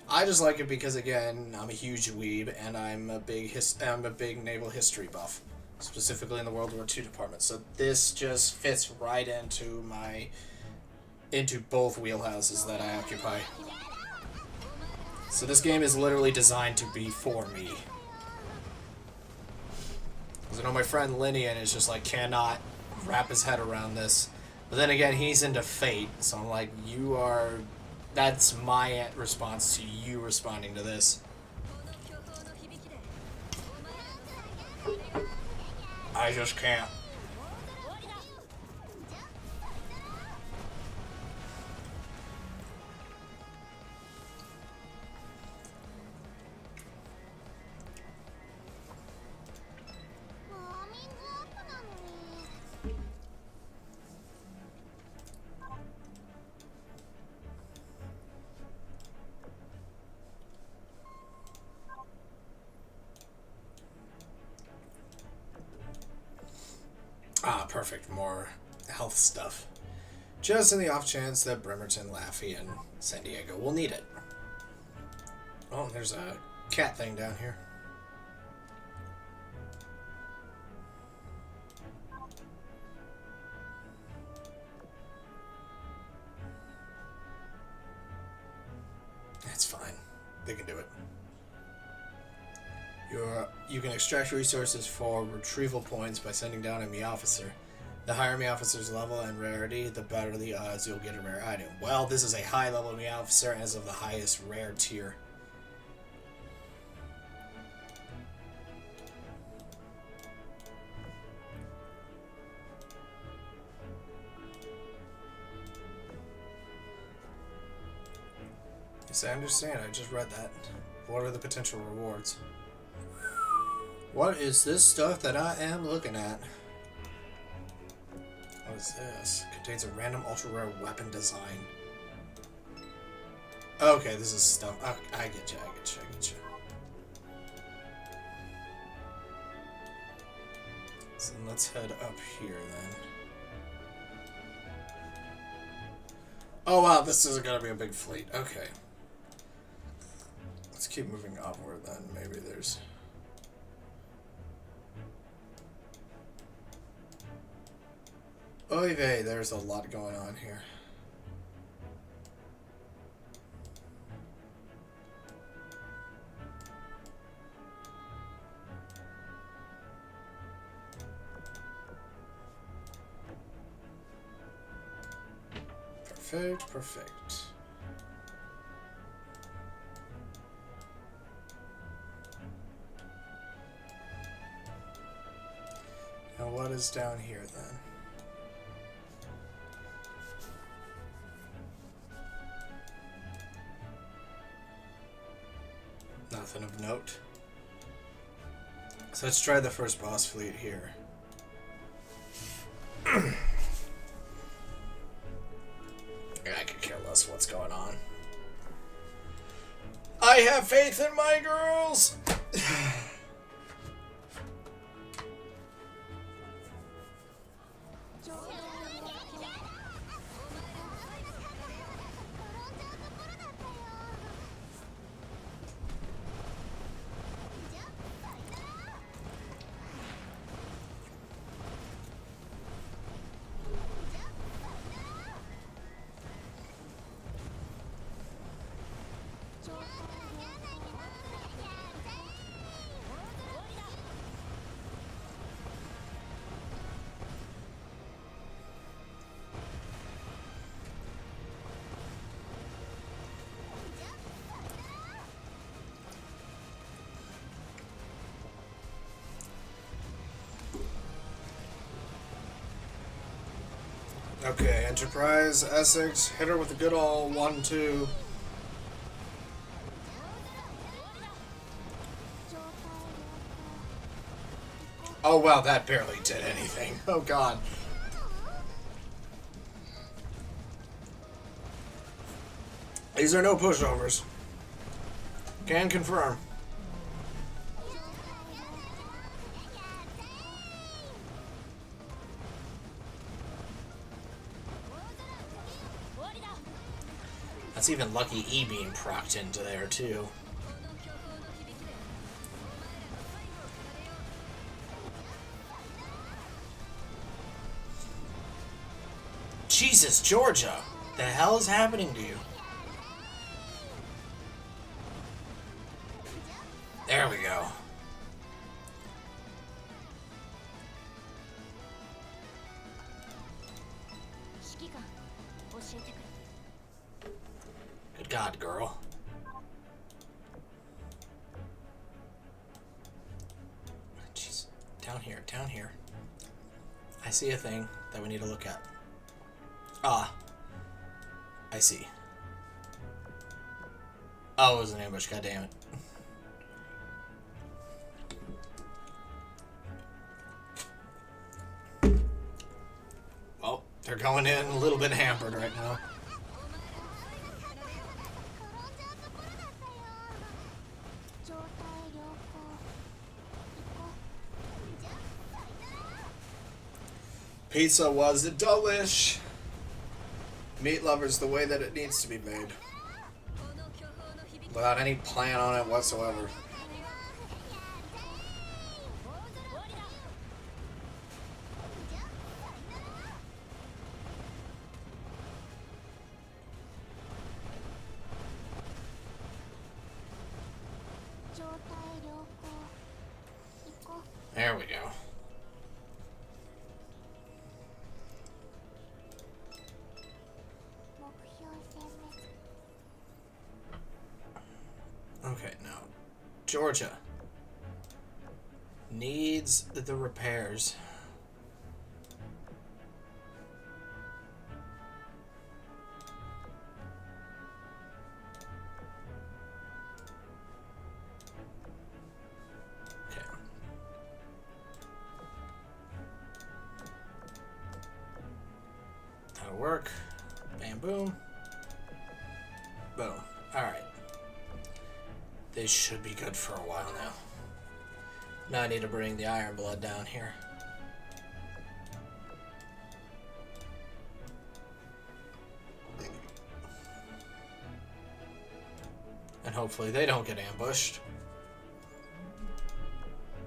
I just like it because, again, I'm a huge weeb and I'm a big naval history buff, specifically in the World War II department. So this just fits right into both wheelhouses that I occupy. So this game is literally designed to be for me. Because I know my friend Linian is just like cannot wrap his head around this. But then again, he's into Fate, so I'm like, that's my response to you responding to this. I just can't. Ah, perfect. More health stuff. Just in the off chance that Bremerton, Laffy, and San Diego will need it. Oh, there's a cat thing down here. That's fine. They can do it. You can extract resources for retrieval points by sending down a me officer. The higher me officer's level and rarity, the better the odds you'll get a rare item. Well, this is a high level me officer as of the highest rare tier. Yes, I understand. I just read that. What are the potential rewards? What is this stuff that I am looking at? What is this? Contains a random ultra rare weapon design. Okay, this is stuff. I get you. So let's head up here then. Oh wow, this is gonna be a big fleet. Okay. Let's keep moving upward then. Maybe there's... Oy vey, there's a lot going on here. Perfect. Now what is down here then? Nothing of note. So let's try the first boss fleet here. I could care less what's going on. I have faith in my girls! Okay, Enterprise, Essex, hit her with a good old 1-2. Oh, wow, that barely did anything. Oh, God. These are no pushovers. Can confirm. That's even lucky E being procced into there, too. Jesus, Georgia! The hell is happening to you? There we go. Good God, girl. Jeez. Down here, down here. I see a thing that we need to look at. Ah. I see. Oh, it was an ambush, god damn it. Well, they're going in a little bit hampered right now. Pizza was delish. Meat lovers the way that it needs to be made. Without any plan on it whatsoever. There we go. Okay, now, Georgia needs the repairs. Okay. That'll work. Bam, boom. Boom. Alright. They should be good for a while now. Now I need to bring the Iron Blood down here. And hopefully they don't get ambushed.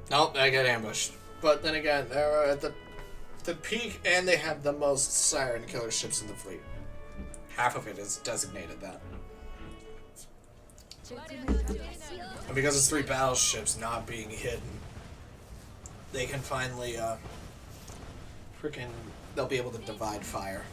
Nope, they get ambushed. But then again, they're at the peak and they have the most Siren killer ships in the fleet. Half of it is designated that. And because it's 3 battleships not being hidden, they can finally, they'll be able to divide fire.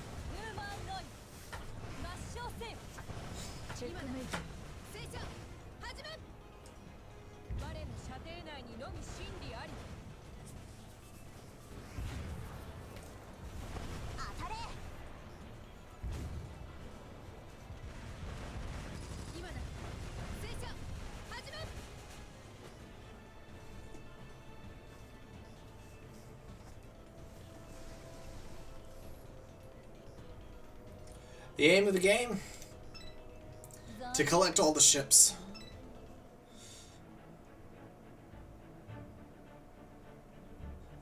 The aim of the game? To collect all the ships.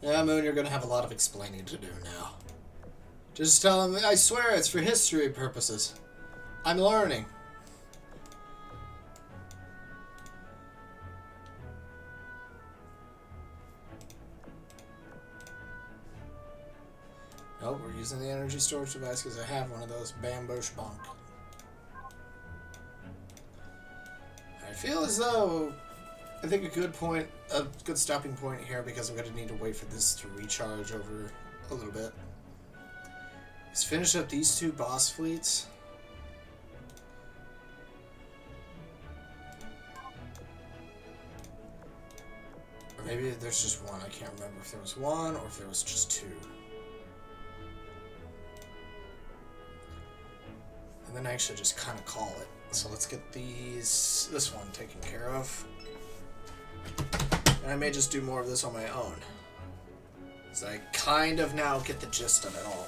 Yeah, Moon, you're gonna have a lot of explaining to do now. Just tell him, I swear it's for history purposes. I'm learning. Nope, we're using the energy storage device because I have one of those. Bambosh bonk. I feel as though I think a good stopping point here, because I'm going to need to wait for this to recharge over a little bit, is finish up these 2 boss fleets. Or maybe there's just one. I can't remember if there was one or if there was just 2. And then I actually just kind of call it. So let's get this one taken care of. And I may just do more of this on my own. So I kind of now get the gist of it all.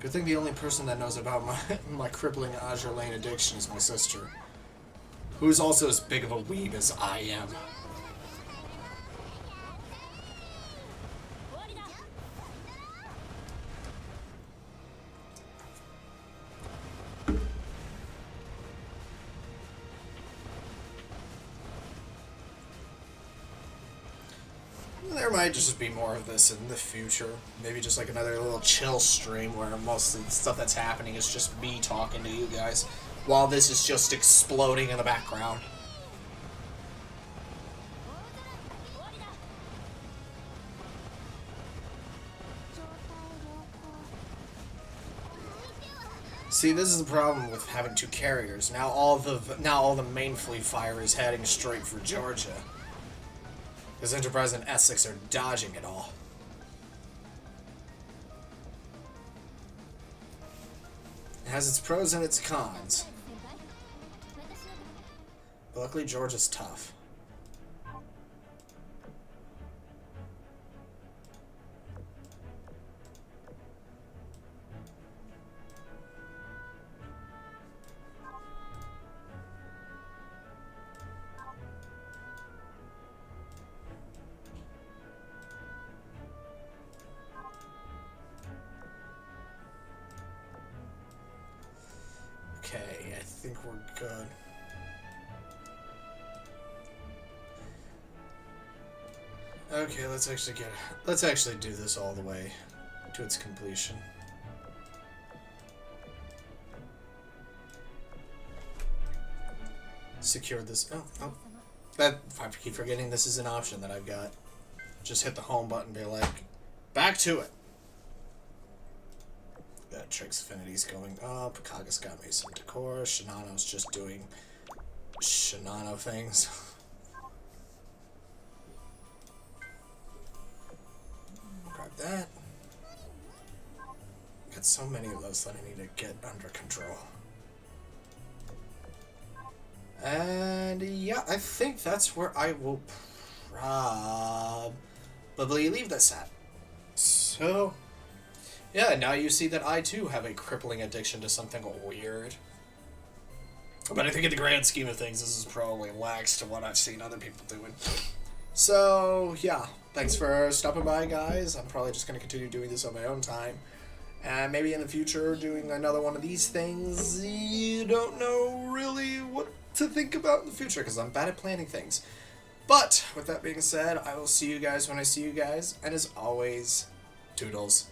Good thing the only person that knows about my crippling Azur Lane addiction is my sister, who is also as big of a weeb as I am. There might just be more of this in the future. Maybe just like another little chill stream where most of the stuff that's happening is just me talking to you guys, while this is just exploding in the background. See, this is the problem with having two carriers. Now all the main fleet fire is heading straight for Georgia. Because Enterprise and Essex are dodging it all. It has its pros and its cons. But luckily Georgia's tough. Okay, I think we're good. Okay, let's actually do this all the way to its completion. Secure this. Oh. I keep forgetting this is an option that I've got. Just hit the home button and be like, back to it. Got Trix Affinity's going up. Kaga's got me some decor. Shinano's just doing Shinano things. Grab that. Got so many of those that I need to get under control. And yeah, I think that's where I will probably leave this at. So yeah, now you see that I too have a crippling addiction to something weird. But I think in the grand scheme of things, this is probably lax to what I've seen other people doing. So yeah, thanks for stopping by, guys. I'm probably just going to continue doing this on my own time. And maybe in the future, doing another one of these things. You don't know really what to think about in the future, because I'm bad at planning things. But with that being said, I will see you guys when I see you guys. And as always, toodles.